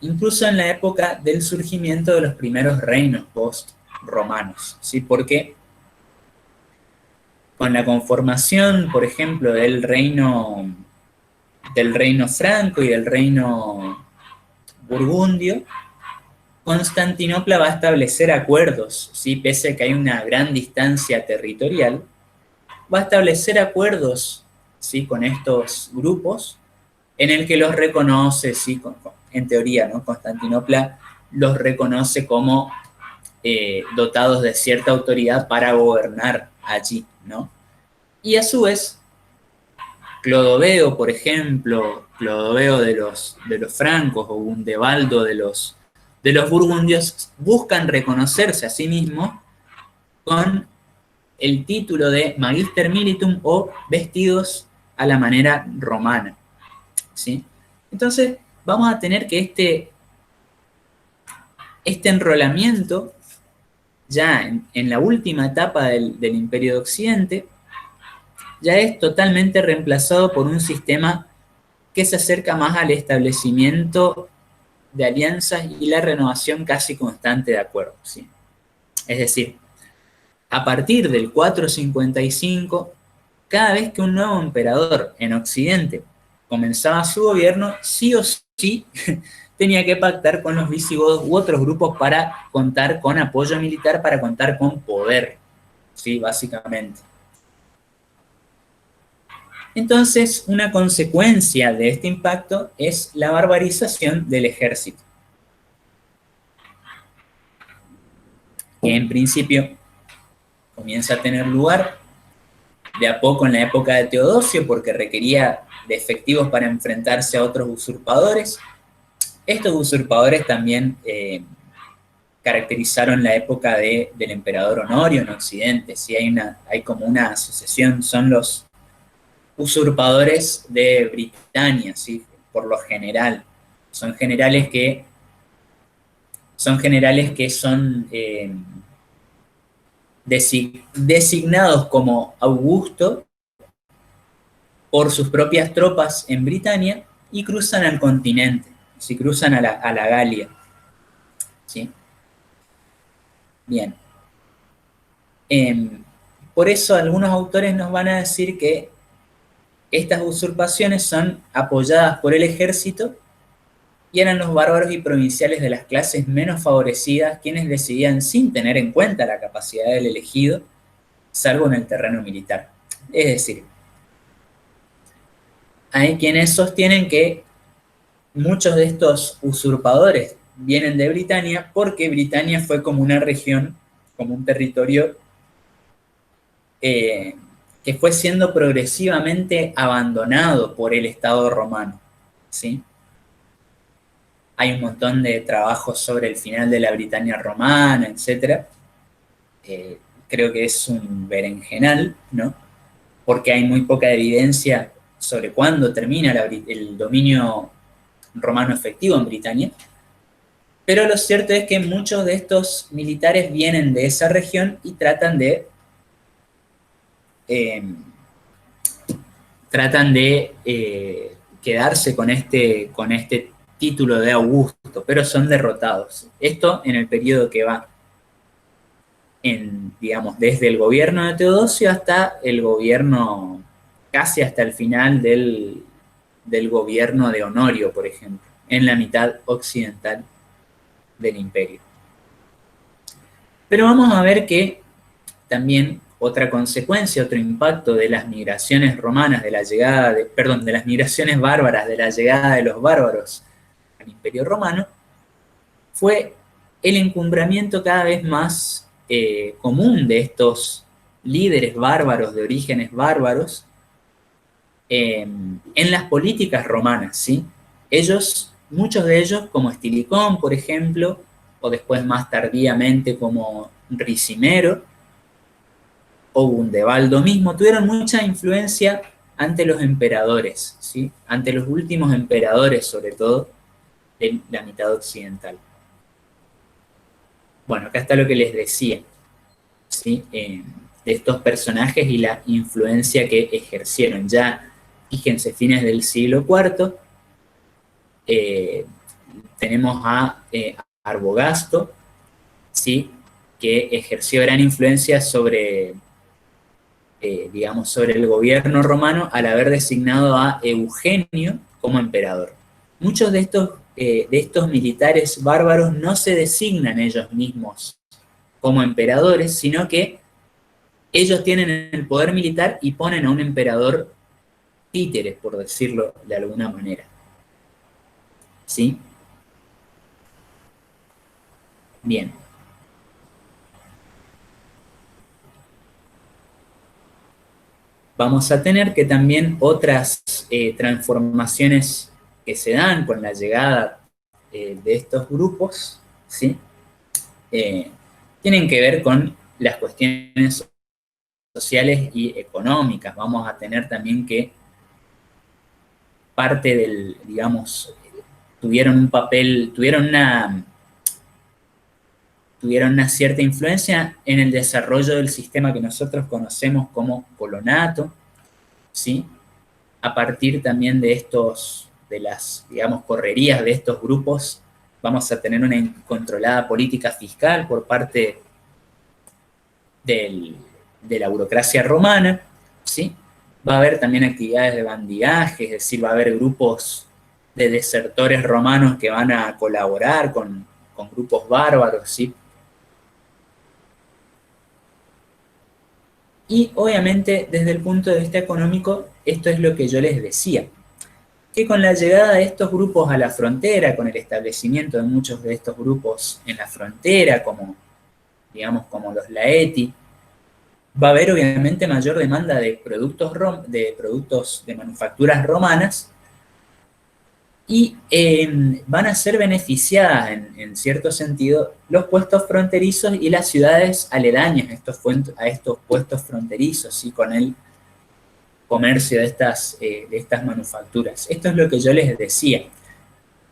A: incluso en la época del surgimiento de los primeros reinos post-romanos, ¿sí? Porque con la conformación, por ejemplo, del reino franco y del reino burgundio, Constantinopla va a establecer acuerdos, ¿sí?, pese a que hay una gran distancia territorial, va a establecer acuerdos, ¿sí?, con estos grupos, en el que los reconoce, ¿sí?, en teoría, ¿no?, Constantinopla los reconoce como dotados de cierta autoridad para gobernar allí, ¿no? Y a su vez, Clodoveo, por ejemplo, Clodoveo de los francos o Gundebaldo de los burgundios, buscan reconocerse a sí mismos con el título de Magister Militum o vestidos a la manera romana, ¿sí? Entonces, vamos a tener que este enrolamiento, ya en la última etapa del Imperio de Occidente, ya es totalmente reemplazado por un sistema que se acerca más al establecimiento de alianzas y la renovación casi constante de acuerdos, ¿sí? Es decir, a partir del 455, cada vez que un nuevo emperador en Occidente comenzaba su gobierno, sí o sí tenía que pactar con los visigodos u otros grupos para contar con apoyo militar, para contar con poder, ¿sí? Básicamente. Entonces, una consecuencia de este impacto es la barbarización del ejército, que en principio comienza a tener lugar de a poco en la época de Teodosio, porque requería de efectivos para enfrentarse a otros usurpadores. Estos usurpadores también caracterizaron la época del emperador Honorio en Occidente. ¿Sí? Hay como una asociación, son los usurpadores de Britania, ¿sí? Por lo general. Son generales que son designados como Augusto por sus propias tropas en Britania y cruzan al continente, ¿sí? Cruzan a la Galia. ¿Sí? Bien. Por eso algunos autores nos van a decir que estas usurpaciones son apoyadas por el ejército y eran los bárbaros y provinciales de las clases menos favorecidas quienes decidían sin tener en cuenta la capacidad del elegido, salvo en el terreno militar. Es decir, hay quienes sostienen que muchos de estos usurpadores vienen de Britania porque Britania fue como una región, como un territorio que fue siendo progresivamente abandonado por el Estado romano, ¿sí? Hay un montón de trabajos sobre el final de la Britania romana, etc. Creo que es un berenjenal, ¿no? Porque hay muy poca evidencia sobre cuándo termina el dominio romano efectivo en Britania. Pero lo cierto es que muchos de estos militares vienen de esa región y eh, tratan de quedarse con este título de Augusto, pero son derrotados. Esto en el periodo que va digamos, desde el gobierno de Teodosio hasta el gobierno, casi hasta el final del gobierno de Honorio, por ejemplo, en la mitad occidental del imperio. Pero vamos a ver que también otra consecuencia, otro impacto de las migraciones romanas, de las migraciones bárbaras, de la llegada de los bárbaros al Imperio Romano, fue el encumbramiento cada vez más común de estos líderes bárbaros, de orígenes bárbaros, en las políticas romanas, ¿sí? Muchos de ellos, como Estilicón, por ejemplo, o después más tardíamente como Ricimero, o Gundebaldo mismo, tuvieron mucha influencia ante los emperadores, ¿sí? Ante los últimos emperadores, sobre todo, de la mitad occidental. Bueno, acá está lo que les decía, ¿sí? De estos personajes y la influencia que ejercieron. Ya, fíjense, fines del siglo IV, tenemos a Arbogasto, ¿sí? Que ejerció gran influencia sobre digamos, sobre el gobierno romano al haber designado a Eugenio como emperador. Muchos de estos militares bárbaros no se designan ellos mismos como emperadores, sino que ellos tienen el poder militar y ponen a un emperador títere, por decirlo de alguna manera. ¿Sí? Bien. vamos a tener que también otras transformaciones que se dan con la llegada de estos grupos, ¿sí? Tienen que ver con las cuestiones sociales y económicas. Vamos a tener también que parte del, digamos, tuvieron un papel, tuvieron una cierta influencia en el desarrollo del sistema que nosotros conocemos como colonato, ¿sí? A partir también de estos, de las, digamos, correrías de estos grupos, vamos a tener una incontrolada política fiscal por parte de la burocracia romana, ¿sí? Va a haber también actividades de bandidaje, es decir, va a haber grupos de desertores romanos que van a colaborar con grupos bárbaros, ¿sí? Y obviamente desde el punto de vista económico, esto es lo que yo les decía, que con la llegada de estos grupos a la frontera, con el establecimiento de muchos de estos grupos en la frontera, como, digamos, como los Laeti, va a haber obviamente mayor demanda de productos de manufacturas romanas y van a ser beneficiadas en cierto sentido los puestos fronterizos y las ciudades aledañas a estos puestos fronterizos, ¿sí? Con el comercio de estas manufacturas. Esto es lo que yo les decía.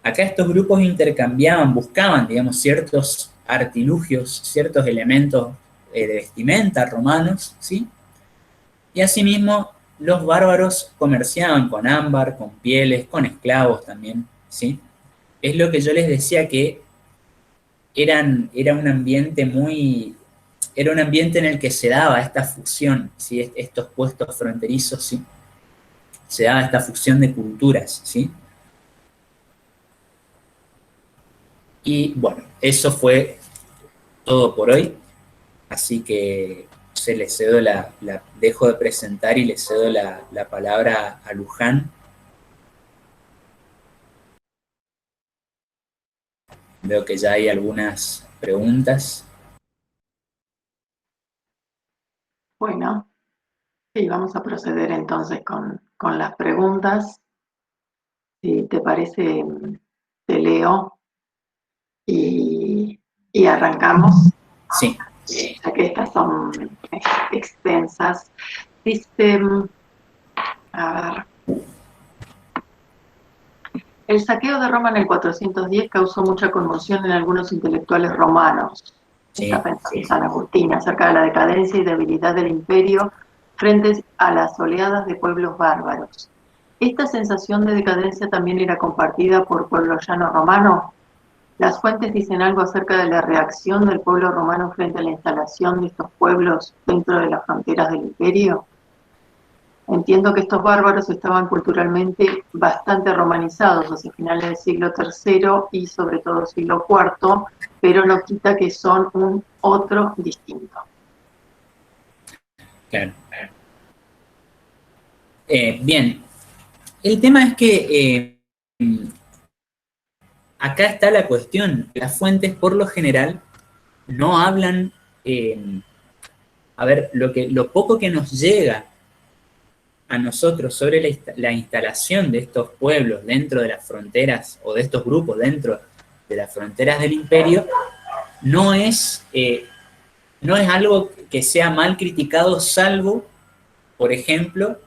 A: Acá estos grupos intercambiaban, buscaban, digamos, ciertos artilugios, ciertos elementos de vestimenta romanos, ¿sí? Y asimismo, los bárbaros comerciaban con ámbar, con pieles, con esclavos también, ¿sí? Es lo que yo les decía que era un ambiente era un ambiente en el que se daba esta fusión, ¿sí? Estos puestos fronterizos, ¿sí? Se daba esta fusión de culturas, ¿sí? Y bueno, eso fue todo por hoy, así que se les cedo dejo de presentar y les cedo la palabra a Luján. Veo que ya hay algunas preguntas.
B: Bueno, sí, vamos a proceder entonces con las preguntas. Si te parece, te leo y arrancamos.
A: Sí.
B: Ya que estas son extensas. Dice, a ver, el saqueo de Roma en el 410 causó mucha conmoción en algunos intelectuales romanos.
A: Sí.
B: Está pensando en San Agustín, acerca de la decadencia y debilidad del imperio frente a las oleadas de pueblos bárbaros. ¿Esta sensación de decadencia también era compartida por pueblo llano romano? ¿Las fuentes dicen algo acerca de la reacción del pueblo romano frente a la instalación de estos pueblos dentro de las fronteras del imperio? Entiendo que estos bárbaros estaban culturalmente bastante romanizados hacia finales del siglo III y sobre todo siglo IV, pero no quita que son un otro distinto.
A: Claro. Bien, el tema es que acá está la cuestión. Las fuentes, por lo general, no hablan. A ver, lo poco que nos llega a nosotros sobre la instalación de estos pueblos dentro de las fronteras, o de estos grupos dentro de las fronteras del imperio, no es algo que sea mal criticado, salvo, por ejemplo,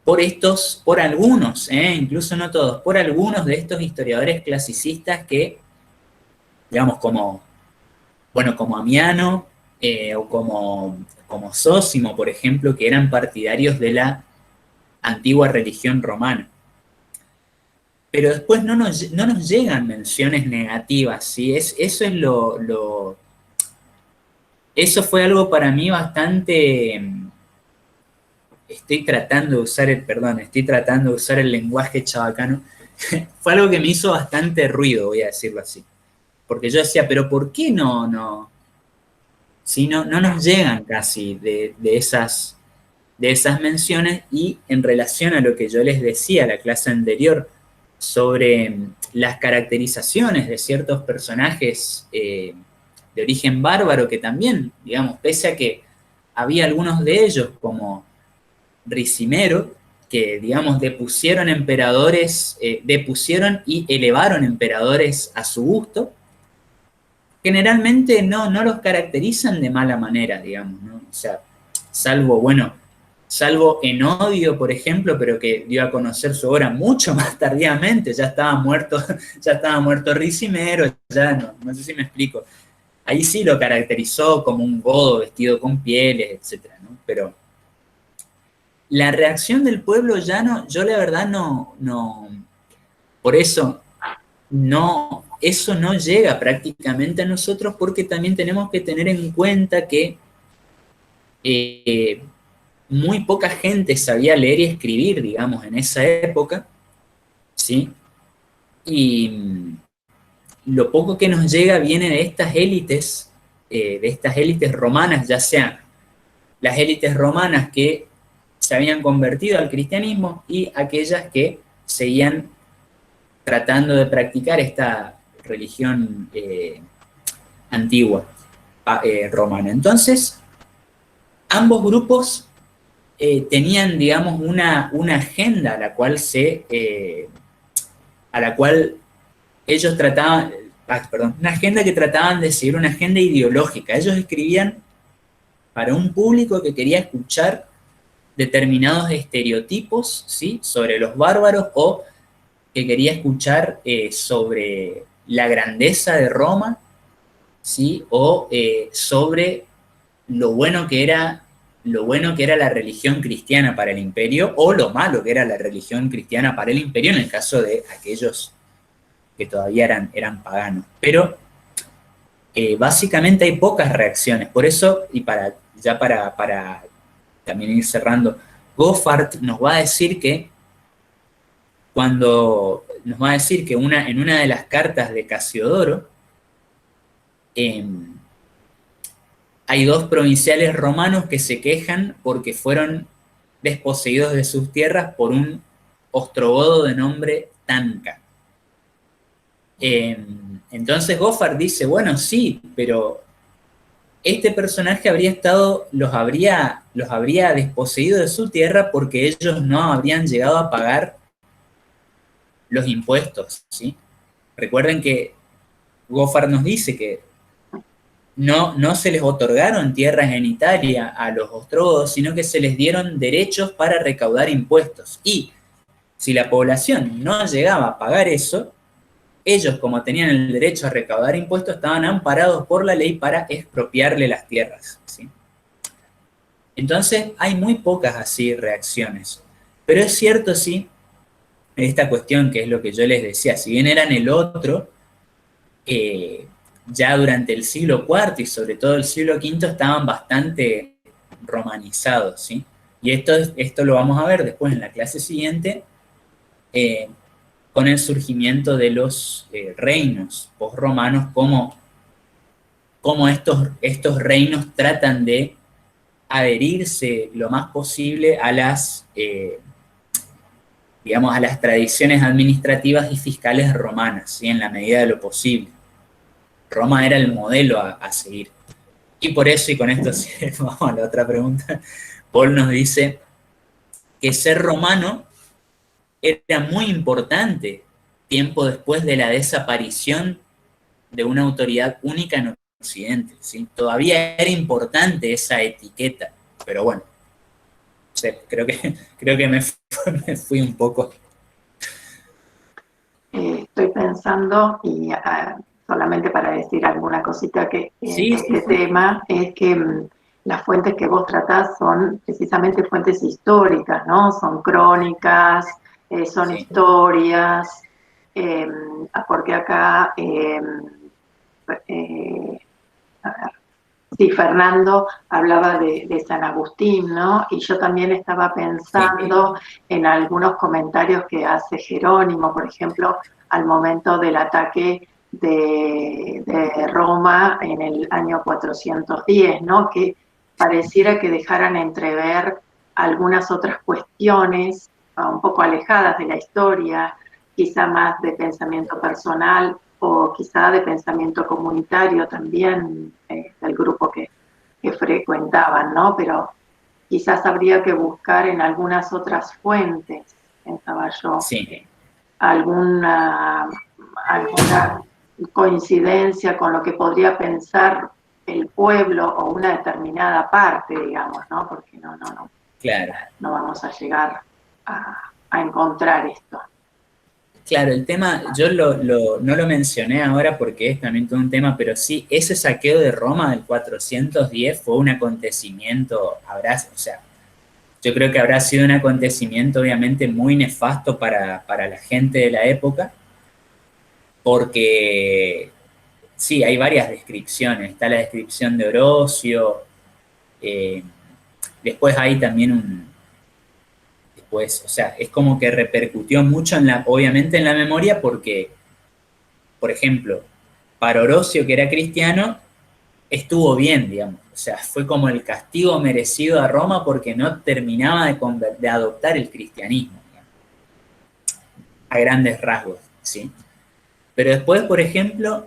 A: por algunos, incluso no todos, por algunos de estos historiadores clasicistas que, digamos, como Amiano o como Zósimo, por ejemplo, que eran partidarios de la antigua religión romana. Pero después no nos llegan menciones negativas, ¿sí? Eso es eso fue algo para mí bastante. Estoy tratando de usar el lenguaje chabacano. Fue algo que me hizo bastante ruido, voy a decirlo así. Porque yo decía, pero ¿por qué no? Si no nos llegan casi de esas menciones, y en relación a lo que yo les decía la clase anterior sobre las caracterizaciones de ciertos personajes de origen bárbaro, que también, digamos, pese a que había algunos de ellos como Ricimero, que, digamos, depusieron emperadores, depusieron y elevaron emperadores a su gusto, generalmente no los caracterizan de mala manera, digamos, ¿no? O sea, salvo Enodio, por ejemplo, pero que dio a conocer su obra mucho más tardíamente, ya estaba muerto Ricimero, ya no sé si me explico. Ahí sí lo caracterizó como un godo vestido con pieles, etcétera, ¿no? Pero la reacción del pueblo llano, yo la verdad por eso eso no llega prácticamente a nosotros, porque también tenemos que tener en cuenta que muy poca gente sabía leer y escribir, digamos, en esa época, ¿sí? Y lo poco que nos llega viene de estas élites romanas, ya sean las élites romanas que se habían convertido al cristianismo y aquellas que seguían tratando de practicar esta religión antigua romana. Entonces, ambos grupos tenían, digamos, una agenda a la cual ellos trataban, una agenda que trataban de seguir, una agenda ideológica. Ellos escribían para un público que quería escuchar determinados estereotipos, ¿sí?, sobre los bárbaros, o que quería escuchar sobre la grandeza de Roma, ¿sí?, o sobre lo bueno que era la religión cristiana para el imperio, o lo malo que era la religión cristiana para el imperio en el caso de aquellos que todavía eran paganos. Pero básicamente hay pocas reacciones. Por eso, y para también ir cerrando, Goffart nos va a decir que en una de las cartas de Casiodoro, hay dos provinciales romanos que se quejan porque fueron desposeídos de sus tierras por un ostrogodo de nombre Tanca. Entonces Goffart dice, bueno, sí, pero este personaje los habría desposeído de su tierra porque ellos no habrían llegado a pagar los impuestos, ¿sí? Recuerden que Goffart nos dice que no se les otorgaron tierras en Italia a los ostrogodos, sino que se les dieron derechos para recaudar impuestos. Y si la población no llegaba a pagar eso, ellos, como tenían el derecho a recaudar impuestos, estaban amparados por la ley para expropiarle las tierras, ¿sí? Entonces, hay muy pocas así reacciones. Pero es cierto, sí, esta cuestión que es lo que yo les decía, si bien eran el otro, ya durante el siglo IV y sobre todo el siglo V estaban bastante romanizados, ¿sí? Y esto lo vamos a ver después en la clase siguiente, con el surgimiento de los reinos posromanos, cómo estos reinos tratan de adherirse lo más posible a las tradiciones administrativas y fiscales romanas, ¿sí?, en la medida de lo posible. Roma era el modelo a seguir. Y por eso, y con esto sí, vamos a la otra pregunta, Paul nos dice que ser romano era muy importante tiempo después de la desaparición de una autoridad única en Occidente, ¿sí? Todavía era importante esa etiqueta, pero bueno, no sé, creo que me fui un poco.
B: Estoy pensando, y solamente para decir alguna cosita que este tema, es que las fuentes que vos tratás son precisamente fuentes históricas, ¿no? Son crónicas, son historias, porque acá, a ver, sí, Fernando hablaba de San Agustín, ¿no? Y yo también estaba pensando en algunos comentarios que hace Jerónimo, por ejemplo, al momento del ataque de Roma en el año 410, ¿no? Que pareciera que dejaran entrever algunas otras cuestiones un poco alejadas de la historia, quizá más de pensamiento personal o quizá de pensamiento comunitario también del grupo que frecuentaban, ¿no? Pero quizás habría que buscar en algunas otras fuentes, pensaba yo,
A: Sí,
B: alguna coincidencia con lo que podría pensar el pueblo o una determinada parte, digamos, ¿no? Porque
A: claro.
B: no vamos a llegar a encontrar esto.
A: Claro, el tema, yo no lo mencioné ahora porque es también todo un tema, pero sí, ese saqueo de Roma del 410 fue un acontecimiento, o sea, yo creo que habrá sido un acontecimiento obviamente muy nefasto para la gente de la época, porque sí, hay varias descripciones. Está la descripción de Orosio, eh, después hay también después, o sea, es como que repercutió mucho obviamente en la memoria porque, por ejemplo, para Orosio, que era cristiano, estuvo bien, digamos. O sea, fue como el castigo merecido a Roma porque no terminaba de adoptar el cristianismo, digamos, a grandes rasgos, ¿sí? Pero después, por ejemplo,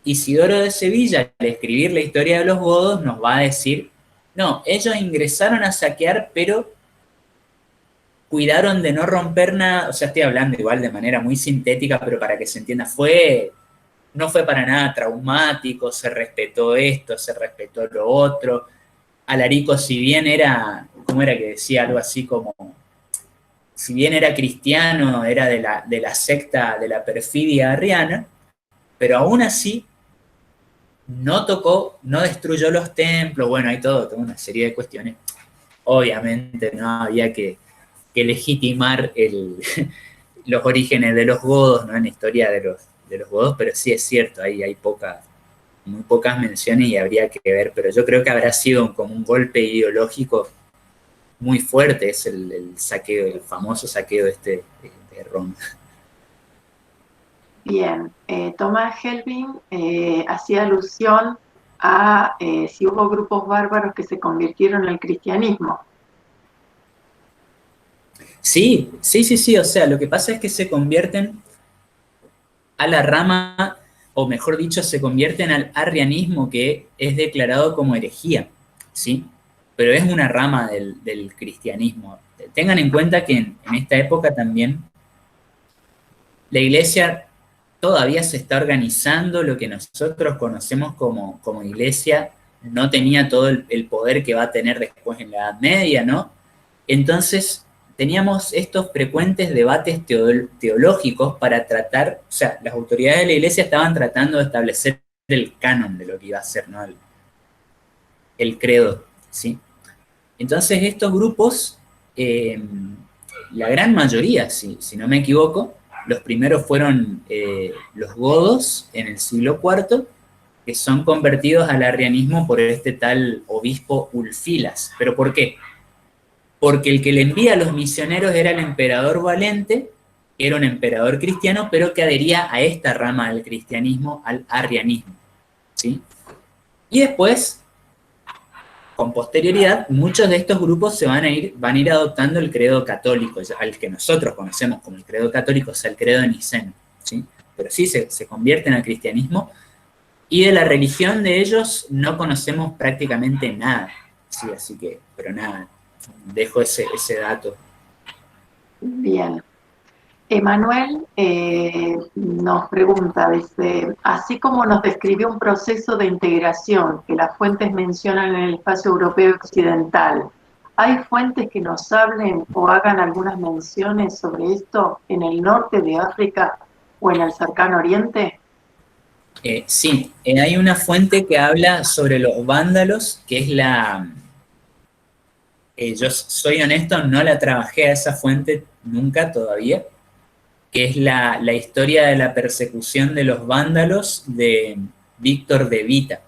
A: Isidoro de Sevilla, al escribir la historia de los godos, nos va a decir, no, ellos ingresaron a saquear, pero cuidaron de no romper nada, o sea, estoy hablando igual de manera muy sintética, pero para que se entienda, no fue para nada traumático, se respetó esto, se respetó lo otro. Alarico, si bien era, ¿cómo era que decía? Algo así como, si bien era cristiano, era de la secta de la perfidia arriana, pero aún así no tocó, no destruyó los templos, bueno, hay toda una serie de cuestiones. Obviamente no había que legitimar los orígenes de los godos, ¿no? En la historia de los godos, pero sí es cierto, ahí hay muy pocas menciones y habría que ver, pero yo creo que habrá sido como un golpe ideológico muy fuerte, es el saqueo, el famoso saqueo de Roma.
B: Bien, Thomas Helbing hacía alusión a si hubo grupos bárbaros que se convirtieron al cristianismo.
A: Sí, sí, sí, sí, o sea, lo que pasa es que se convierten a la rama, o mejor dicho, se convierten al arrianismo que es declarado como herejía, ¿sí? Pero es una rama del cristianismo. Tengan en cuenta que en esta época también la iglesia todavía se está organizando, lo que nosotros conocemos como iglesia no tenía todo el poder que va a tener después en la Edad Media, ¿no? Entonces teníamos estos frecuentes debates teológicos para tratar, o sea, las autoridades de la iglesia estaban tratando de establecer el canon de lo que iba a ser, ¿no? El credo, ¿sí? Entonces estos grupos, la gran mayoría, si no me equivoco, los primeros fueron los godos en el siglo IV, que son convertidos al arrianismo por este tal obispo Ulfilas. ¿Pero por qué? Porque el que le envía a los misioneros era el emperador Valente, que era un emperador cristiano, pero que adhería a esta rama del cristianismo, al arrianismo, ¿sí? Y después, con posterioridad, muchos de estos grupos van a ir adoptando el credo católico, al que nosotros conocemos como el credo católico, o sea, el credo niceno, ¿sí? Pero sí se convierten al cristianismo, y de la religión de ellos no conocemos prácticamente nada, ¿sí? Así que, pero nada, dejo ese dato.
B: Bien. Emanuel nos pregunta, dice, así como nos describió un proceso de integración que las fuentes mencionan en el espacio europeo occidental, ¿hay fuentes que nos hablen o hagan algunas menciones sobre esto en el norte de África o en el cercano oriente?
A: Sí, hay una fuente que habla sobre los vándalos, que es yo soy honesto, no la trabajé a esa fuente nunca todavía, que es la historia de la persecución de los vándalos de Víctor de Vita,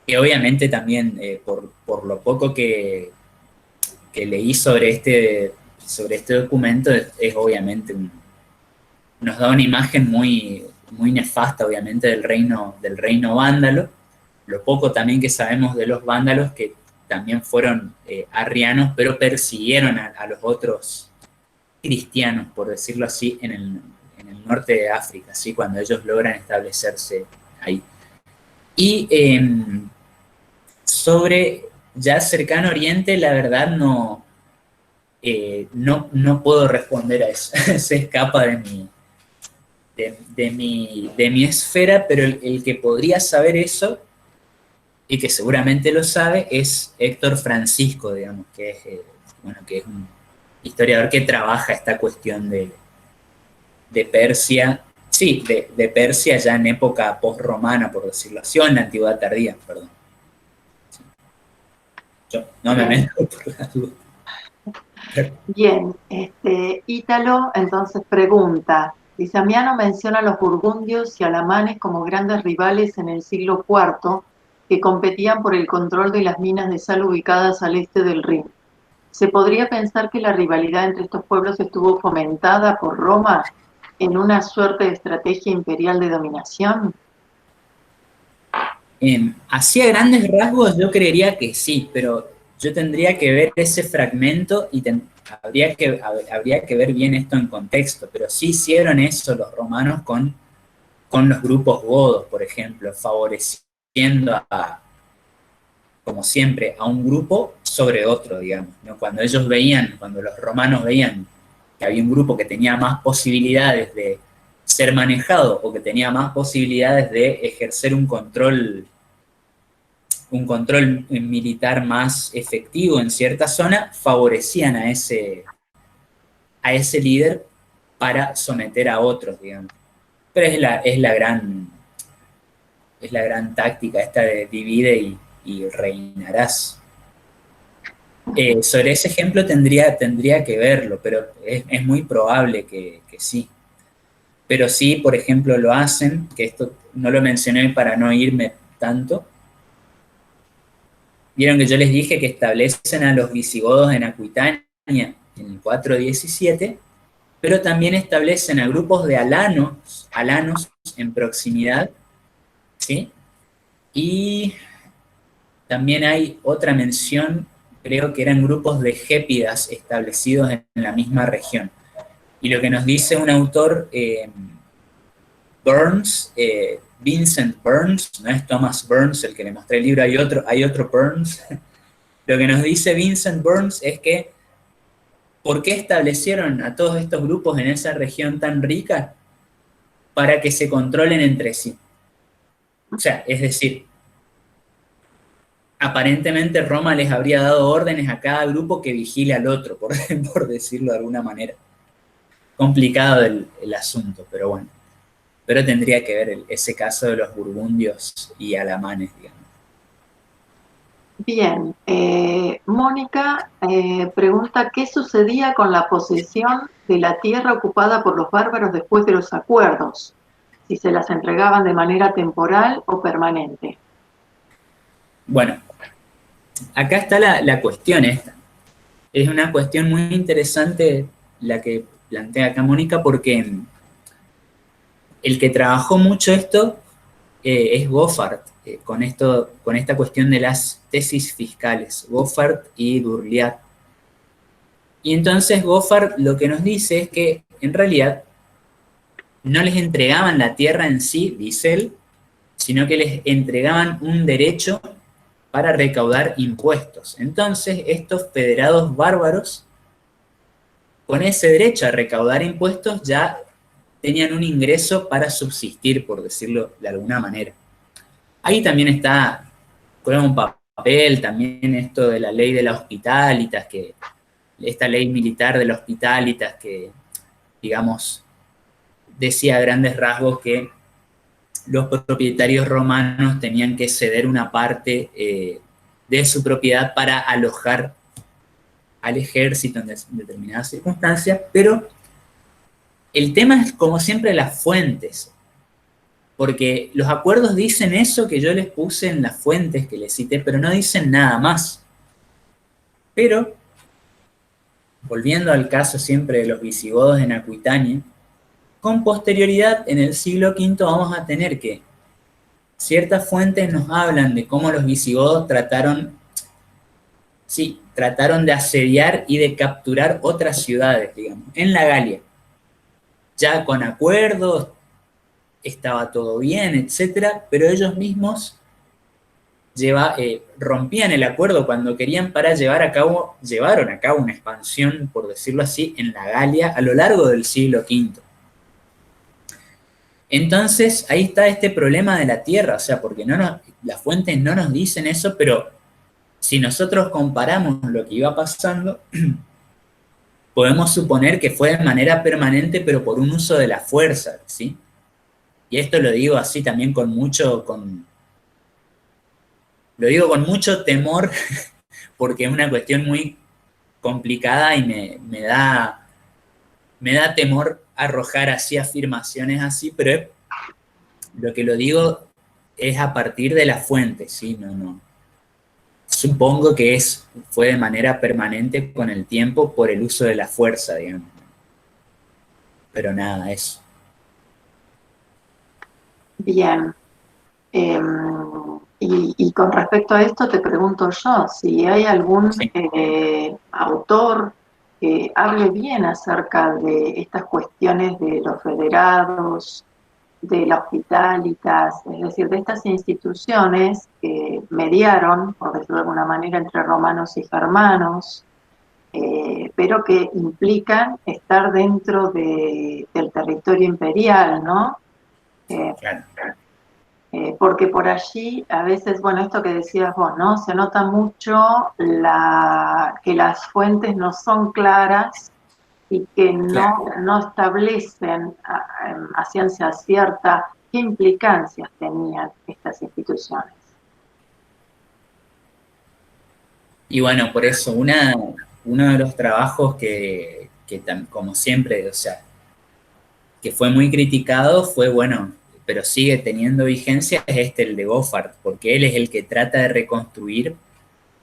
A: que obviamente también por lo poco que leí sobre este documento es obviamente nos da una imagen muy nefasta obviamente del reino vándalo, lo poco también que sabemos de los vándalos que también fueron arrianos, pero persiguieron a los otros cristianos, por decirlo así, en el norte de África, ¿sí? Cuando ellos logran establecerse ahí. Y sobre Ya cercano Oriente, la verdad, no puedo responder a eso. Se escapa de mi esfera, pero el que podría saber eso, y que seguramente lo sabe, es Héctor Francisco, digamos, que es un historiador que trabaja esta cuestión de Persia, sí, de Persia ya en época post-romana, por decirlo así, o en la antigüedad tardía, perdón. Yo no me
B: Bien,
A: meto por la duda.
B: bien. Ítalo entonces pregunta, Lisamiano menciona a los burgundios y alamanes como grandes rivales en el siglo IV que competían por el control de las minas de sal ubicadas al este del Rin. ¿Se podría pensar que la rivalidad entre estos pueblos estuvo fomentada por Roma en una suerte de estrategia imperial de dominación?
A: Así a grandes rasgos yo creería que sí, pero yo tendría que ver ese fragmento y habría que ver bien esto en contexto, pero sí hicieron eso los romanos con los grupos godos, por ejemplo, favoreciendo como siempre, a un grupo sobre otro, digamos, ¿no? Cuando los romanos veían que había un grupo que tenía más posibilidades de ser manejado o que tenía más posibilidades de ejercer un control militar más efectivo en cierta zona, favorecían a ese líder para someter a otros, digamos. Pero es la gran táctica esta de divide y reinarás. Sobre ese ejemplo tendría que verlo, pero es muy probable que sí. Pero sí, por ejemplo, lo hacen, que esto no lo mencioné para no irme tanto. Vieron que yo les dije que establecen a los visigodos en Aquitania en el 417, pero también establecen a grupos de alanos en proximidad, ¿sí? Y también hay otra mención, creo que eran grupos de gépidas establecidos en la misma región. Y lo que nos dice un autor, Burns, Vincent Burns, no es Thomas Burns el que le mostré el libro, hay otro Burns. Lo que nos dice Vincent Burns es que ¿por qué establecieron a todos estos grupos en esa región tan rica? Para que se controlen entre sí. O sea, es decir, aparentemente Roma les habría dado órdenes a cada grupo que vigile al otro, por decirlo de alguna manera. Complicado el asunto, pero bueno. Pero tendría que ver ese caso de los burgundios y alamanes, digamos.
B: Bien, Mónica pregunta qué sucedía con la posesión de la tierra ocupada por los bárbaros después de los acuerdos, si se las entregaban de manera temporal o permanente.
A: Bueno, acá está la cuestión esta. Es una cuestión muy interesante la que plantea acá Mónica, porque el que trabajó mucho esto es Goffard, con esta cuestión de las tesis fiscales, Goffard y Durliat. Y entonces Goffard lo que nos dice es que en realidad no les entregaban la tierra en sí, dice él, sino que les entregaban un derecho para recaudar impuestos. Entonces estos federados bárbaros, con ese derecho a recaudar impuestos, ya tenían un ingreso para subsistir, por decirlo de alguna manera. Ahí también juega un papel también esto de la ley de la hospitalitas, esta ley militar de la hospitalitas que, digamos, decía a grandes rasgos que los propietarios romanos tenían que ceder una parte de su propiedad para alojar al ejército en determinadas circunstancias, pero el tema es, como siempre, las fuentes, porque los acuerdos dicen eso que yo les puse en las fuentes que les cité, pero no dicen nada más. Pero, volviendo al caso siempre de los visigodos en Aquitania, con posterioridad en el siglo V vamos a tener que ciertas fuentes nos hablan de cómo los visigodos trataron de asediar y de capturar otras ciudades, digamos, en la Galia. Ya con acuerdos, estaba todo bien, etcétera, pero ellos mismos rompían el acuerdo cuando querían para llevaron a cabo una expansión, por decirlo así, en la Galia a lo largo del siglo V. Entonces, ahí está este problema de la tierra, o sea, porque las fuentes no nos dicen eso, pero si nosotros comparamos lo que iba pasando, podemos suponer que fue de manera permanente, pero por un uso de la fuerza, ¿sí? Y esto lo digo así también lo digo con mucho temor, porque es una cuestión muy complicada y me da temor arrojar así afirmaciones así, pero lo que lo digo es a partir de la fuente, ¿sí? No. Supongo que fue de manera permanente con el tiempo por el uso de la fuerza, digamos. Pero nada, eso.
B: Bien. Y con respecto a esto te pregunto yo, si hay algún
A: Sí.
B: autor que hable bien acerca de estas cuestiones de los federados, de la Hospitalitas, es decir, de estas instituciones que mediaron, por decirlo de alguna manera, entre romanos y germanos, pero que implican estar dentro del territorio imperial, ¿no?
A: Claro.
B: Porque por allí a veces, bueno, esto que decías vos, ¿no? Se nota mucho que las fuentes no son claras y que no establecen a ciencia cierta qué implicancias tenían estas instituciones.
A: Y bueno, por eso, uno de los trabajos como siempre, o sea, que fue muy criticado fue, bueno, pero sigue teniendo vigencia, es el de Goffard, porque él es el que trata de reconstruir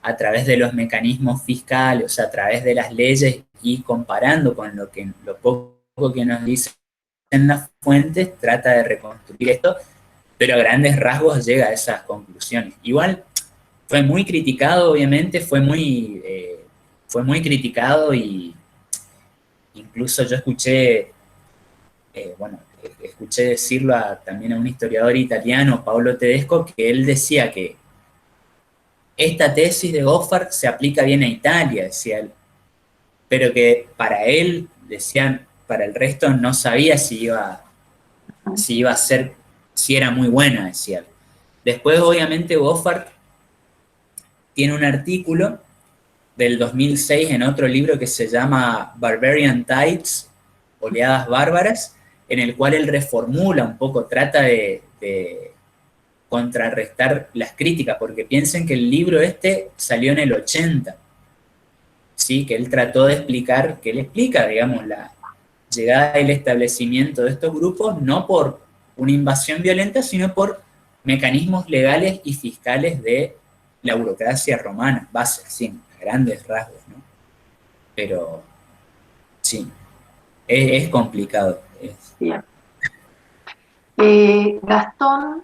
A: a través de los mecanismos fiscales, o sea, a través de las leyes y comparando con lo poco que nos dicen las fuentes, trata de reconstruir esto, pero a grandes rasgos llega a esas conclusiones. Igual fue muy criticado, obviamente, fue muy criticado y incluso yo escuché decirlo también a un historiador italiano, Paolo Tedesco, que él decía que esta tesis de Goffard se aplica bien a Italia, decía él, pero que para él, decían, para el resto no sabía si iba a ser, si era muy buena, decía él. Después, obviamente, Goffard tiene un artículo del 2006 en otro libro que se llama Barbarian Tides, Oleadas Bárbaras, en el cual él reformula un poco, trata de contrarrestar las críticas, porque piensen que el libro este salió en el 80, ¿sí? Que él trató de explicar, que él explica, digamos, la llegada y el establecimiento de estos grupos, no por una invasión violenta, sino por mecanismos legales y fiscales de la burocracia romana, base, así, a grandes rasgos, ¿no? Pero, sí, es complicado.
B: Bien. Gastón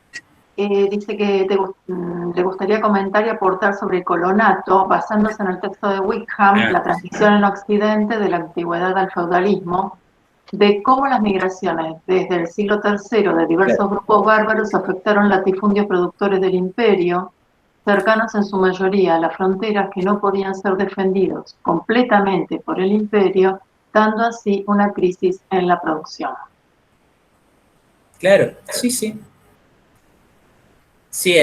B: dice que le gustaría comentar y aportar sobre el colonato, basándose en el texto de Wickham, la transición en Occidente de la antigüedad al feudalismo, de cómo las migraciones desde el siglo III de diversos grupos bárbaros afectaron latifundios productores del imperio, cercanos en su mayoría a las fronteras que no podían ser defendidos completamente por el imperio, dando así una crisis en la producción.
A: Claro, sí, sí. Sí,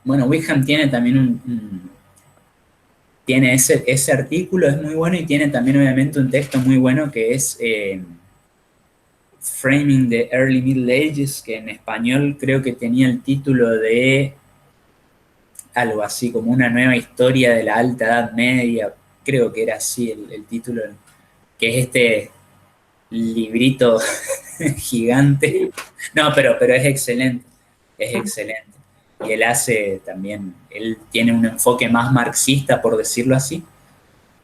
A: bueno, Wickham tiene también tiene ese artículo, es muy bueno, y tiene también obviamente un texto muy bueno que es Framing the Early Middle Ages, que en español creo que tenía el título de algo así como una nueva historia de la Alta Edad Media, creo que era así el título, que es este librito gigante. No, pero es excelente, es excelente. Y él tiene un enfoque más marxista, por decirlo así,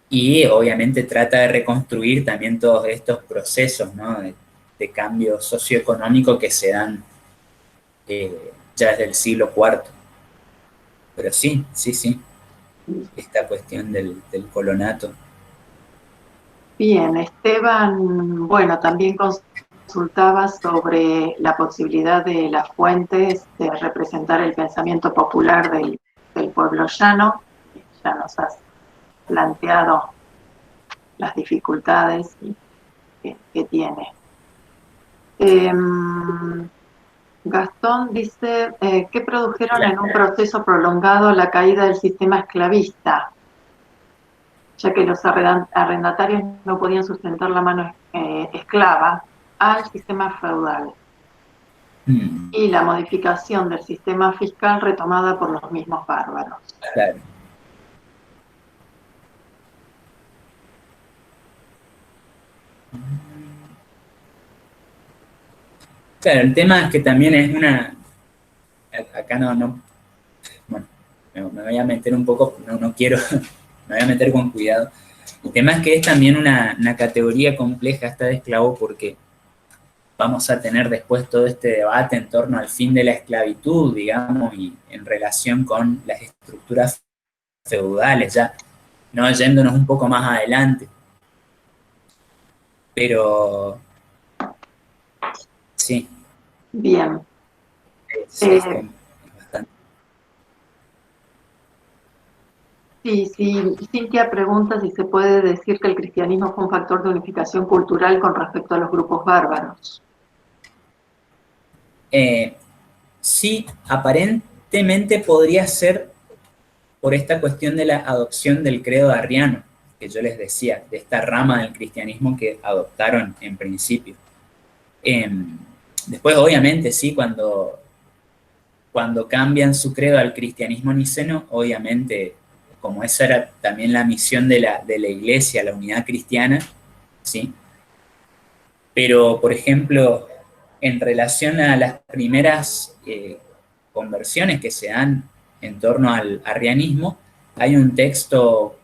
A: y obviamente trata de reconstruir también todos estos procesos, ¿no? de cambio socioeconómico que se dan ya desde el siglo IV. Pero sí, sí, sí, esta cuestión del colonato.
B: Bien, Esteban, bueno, también consultaba sobre la posibilidad de las fuentes de representar el pensamiento popular del pueblo llano. Ya nos has planteado las dificultades que tiene. Gastón dice que produjeron en un proceso prolongado la caída del sistema esclavista, ya que los arrendatarios no podían sustentar la mano esclava al sistema feudal, y la modificación del sistema fiscal retomada por los mismos bárbaros.
A: Claro. Claro, el tema es que también es acá bueno, me voy a meter un poco, no quiero, me voy a meter con cuidado. El tema es que es también una categoría compleja esta de esclavo, porque vamos a tener después todo este debate en torno al fin de la esclavitud, digamos, y en relación con las estructuras feudales, ya no yéndonos un poco más adelante. Pero sí.
B: Bien.
A: Es bastante.
B: Sí, Cintia pregunta si se puede decir que el cristianismo fue un factor de unificación cultural con respecto a los grupos bárbaros.
A: Sí, aparentemente podría ser por esta cuestión de la adopción del credo arriano, que yo les decía, de esta rama del cristianismo que adoptaron en principio. Después, obviamente, sí, cuando cambian su credo al cristianismo niceno, obviamente, como esa era también la misión de la iglesia, la unidad cristiana, ¿sí? Pero, por ejemplo, en relación a las primeras conversiones que se dan en torno al arrianismo, hay un texto,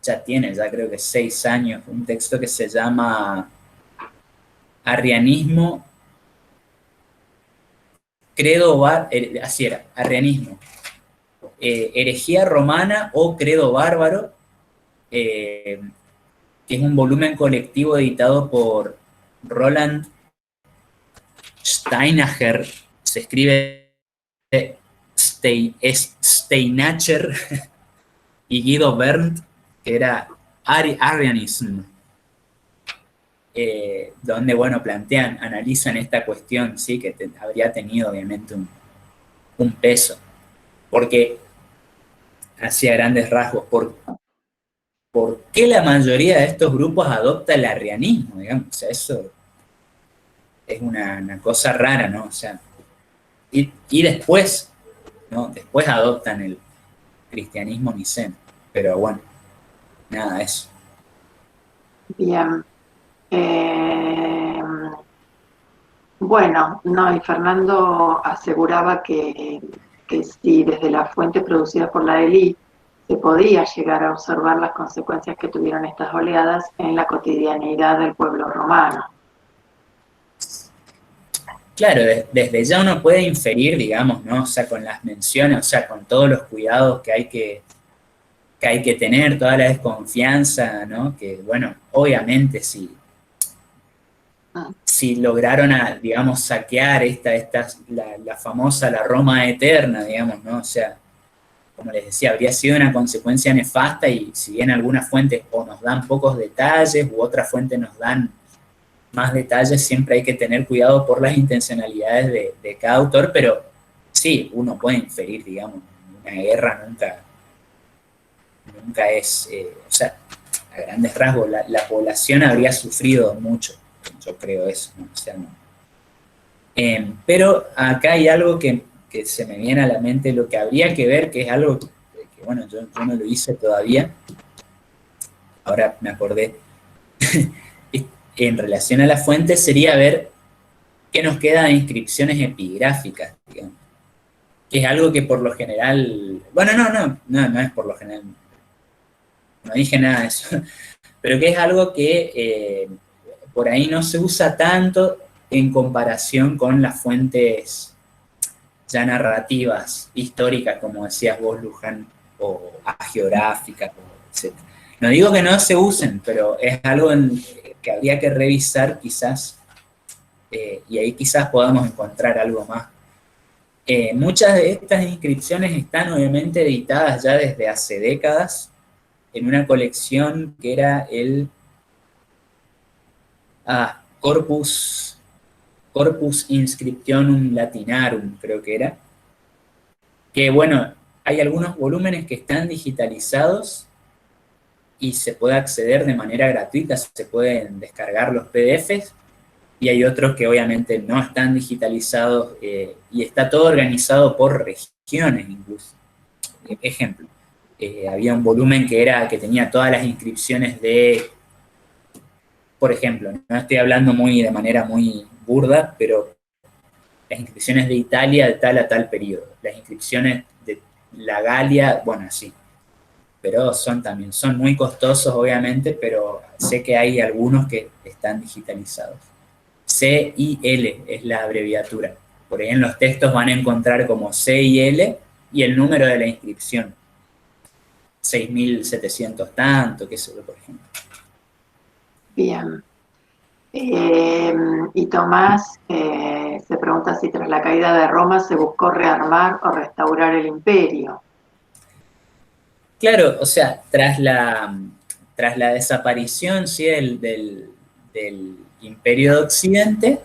A: ya creo que 6 años, un texto que se llama Arrianismo, Credo, así era, Arrianismo, Herejía Romana o Credo Bárbaro, que es un volumen colectivo editado por Roland Steinacher, se escribe Steinacher, y Guido Berndt, que era Arrianism, donde, bueno, analizan esta cuestión, ¿sí? Que habría tenido, obviamente, un peso. Porque, hacia grandes rasgos, ¿por qué la mayoría de estos grupos adopta el arrianismo? Digamos, o sea, eso es una cosa rara, ¿no? O sea, y después, ¿no? Después adoptan el cristianismo niceno. Pero bueno, nada, eso.
B: Bien. Bueno, no, y Fernando aseguraba que si desde las fuentes producidas por la élite se podía llegar a observar las consecuencias que tuvieron estas oleadas en la cotidianidad del pueblo romano.
A: Claro, desde ya uno puede inferir, digamos, ¿no? O sea, con las menciones, o sea, con todos los cuidados que hay que tener, toda la desconfianza, ¿no? Que, bueno, obviamente si lograron, digamos, saquear la famosa, la Roma eterna, digamos, ¿no? O sea, como les decía, habría sido una consecuencia nefasta, y si bien algunas fuentes o nos dan pocos detalles u otras fuentes nos dan más detalles, siempre hay que tener cuidado por las intencionalidades de cada autor, pero sí, uno puede inferir, digamos, una guerra nunca es, o sea, a grandes rasgos, la población habría sufrido mucho, yo creo eso, ¿no? O sea, no. Pero acá hay algo que se me viene a la mente, lo que habría que ver, que es algo que bueno, yo no lo hice todavía, ahora me acordé, en relación a la fuente, sería ver qué nos queda de inscripciones epigráficas, digamos, que es algo que por lo general, bueno, no es por lo general, no dije nada de eso, pero que es algo que por ahí no se usa tanto en comparación con las fuentes ya narrativas, históricas, como decías vos, Luján, o geográficas, etc. No digo que no se usen, pero es algo que habría que revisar quizás y ahí quizás podamos encontrar algo más. Muchas de estas inscripciones están obviamente editadas ya desde hace décadas en una colección que era el Corpus Inscriptionum Latinarum, creo que era, que bueno, hay algunos volúmenes que están digitalizados y se puede acceder de manera gratuita, se pueden descargar los PDFs, y hay otros que obviamente no están digitalizados y está todo organizado por regiones incluso. Ejemplo, había un volumen que tenía todas las inscripciones de, por ejemplo, no estoy hablando de manera muy burda, pero las inscripciones de Italia de tal a tal periodo, las inscripciones de la Galia, bueno, así. Pero son muy costosos, obviamente, pero sé que hay algunos que están digitalizados. CIL es la abreviatura. Por ahí en los textos van a encontrar como CIL y el número de la inscripción. 6.700 tanto, qué sé yo, por ejemplo.
B: Bien. Y Tomás se pregunta si tras la caída de Roma se buscó rearmar o restaurar el imperio.
A: Claro, o sea, tras la desaparición, ¿sí?, del Imperio de Occidente,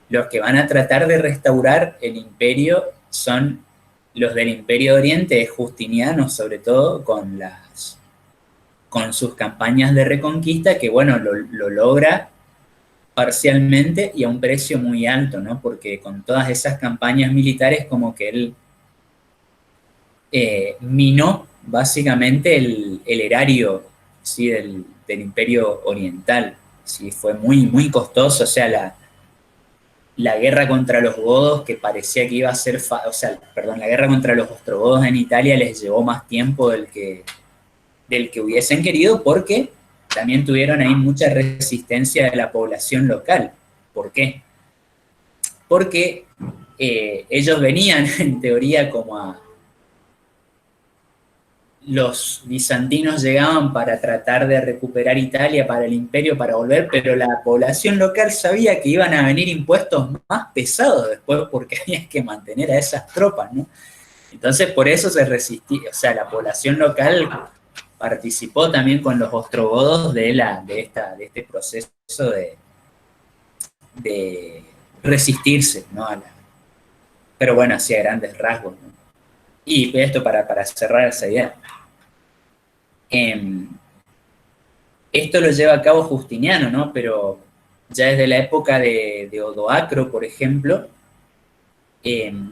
A: los que van a tratar de restaurar el imperio son los del Imperio de Oriente, Justiniano sobre todo, con sus campañas de reconquista, que bueno, lo logra parcialmente y a un precio muy alto, ¿no? Porque con todas esas campañas militares como que él minó básicamente el erario, ¿sí?, del Imperio Oriental. ¿Sí? Fue muy, muy costoso, o sea, la guerra contra los godos, que parecía que iba a ser, la guerra contra los ostrogodos en Italia les llevó más tiempo del que hubiesen querido, porque también tuvieron ahí mucha resistencia de la población local. ¿Por qué? Porque ellos venían, en teoría, los bizantinos llegaban para tratar de recuperar Italia para el imperio, para volver, pero la población local sabía que iban a venir impuestos más pesados después, porque había que mantener a esas tropas, ¿no? Entonces, por eso se resistía, o sea, la población local participó también con los ostrogodos de este proceso de resistirse, ¿no? Pero bueno, así a grandes rasgos, ¿no? Y esto para cerrar esa idea. Esto lo lleva a cabo Justiniano, ¿no? Pero ya desde la época de Odoacro, por ejemplo,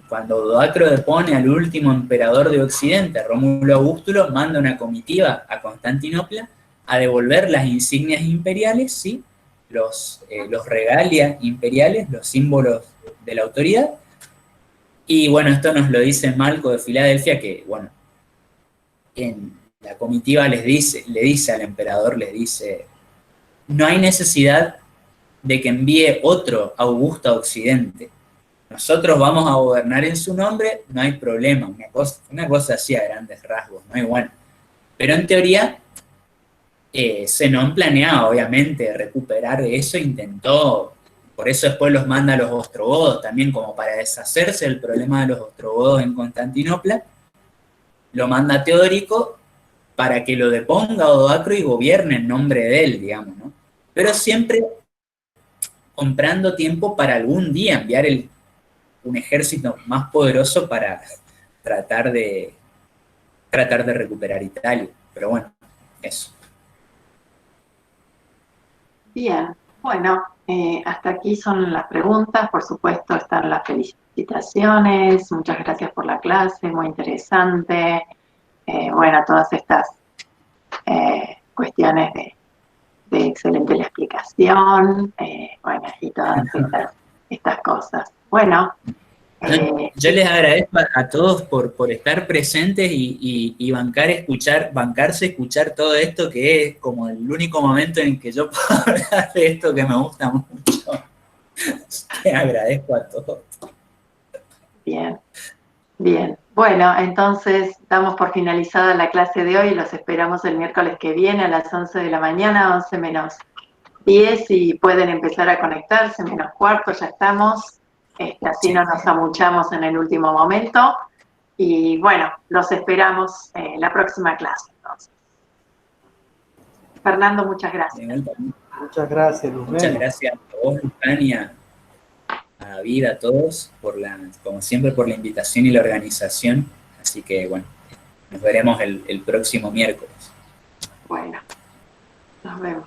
A: cuando Odoacro depone al último emperador de Occidente, Rómulo Augustulo, manda una comitiva a Constantinopla a devolver las insignias imperiales, ¿sí? Los regalia imperiales, los símbolos de la autoridad. Y bueno, esto nos lo dice Malco de Filadelfia, que bueno, en la comitiva le dice al emperador, no hay necesidad de que envíe otro Augusto a Occidente. Nosotros vamos a gobernar en su nombre, no hay problema. Una cosa así a grandes rasgos, ¿no? Y bueno, pero en teoría, Zenón planeaba, obviamente, recuperar eso, intentó, por eso después los manda a los ostrogodos, también como para deshacerse del problema de los ostrogodos en Constantinopla, lo manda a Teodorico para que lo deponga Odoacro y gobierne en nombre de él, digamos, ¿no? Pero siempre comprando tiempo para algún día enviar un ejército más poderoso para tratar de recuperar Italia. Pero bueno, eso.
B: Bien, bueno, hasta aquí son las preguntas. Por supuesto están las felicitaciones. Muchas gracias por la clase, muy interesante. Bueno, todas estas cuestiones de excelente la explicación, bueno, y todas estas cosas. Bueno.
A: Yo les agradezco a todos por estar presentes y bancarse escuchar todo esto, que es como el único momento en que yo puedo hablar de esto que me gusta mucho. Les agradezco a todos.
B: Bien, bien. Bueno, entonces damos por finalizada la clase de hoy y los esperamos el miércoles que viene a las 11 de la mañana, 11 menos 10 y pueden empezar a conectarse, menos cuarto ya estamos, así
A: Sí.
B: no nos amuchamos en el último momento. Y bueno, los esperamos en la próxima clase. Entonces. Fernando, muchas gracias.
C: Muchas gracias, Luzmeli.
A: Muchas gracias a vos, Luján, a David, a todos, como siempre, por la invitación y la organización. Así que, bueno, nos veremos el próximo miércoles.
B: Bueno, nos vemos.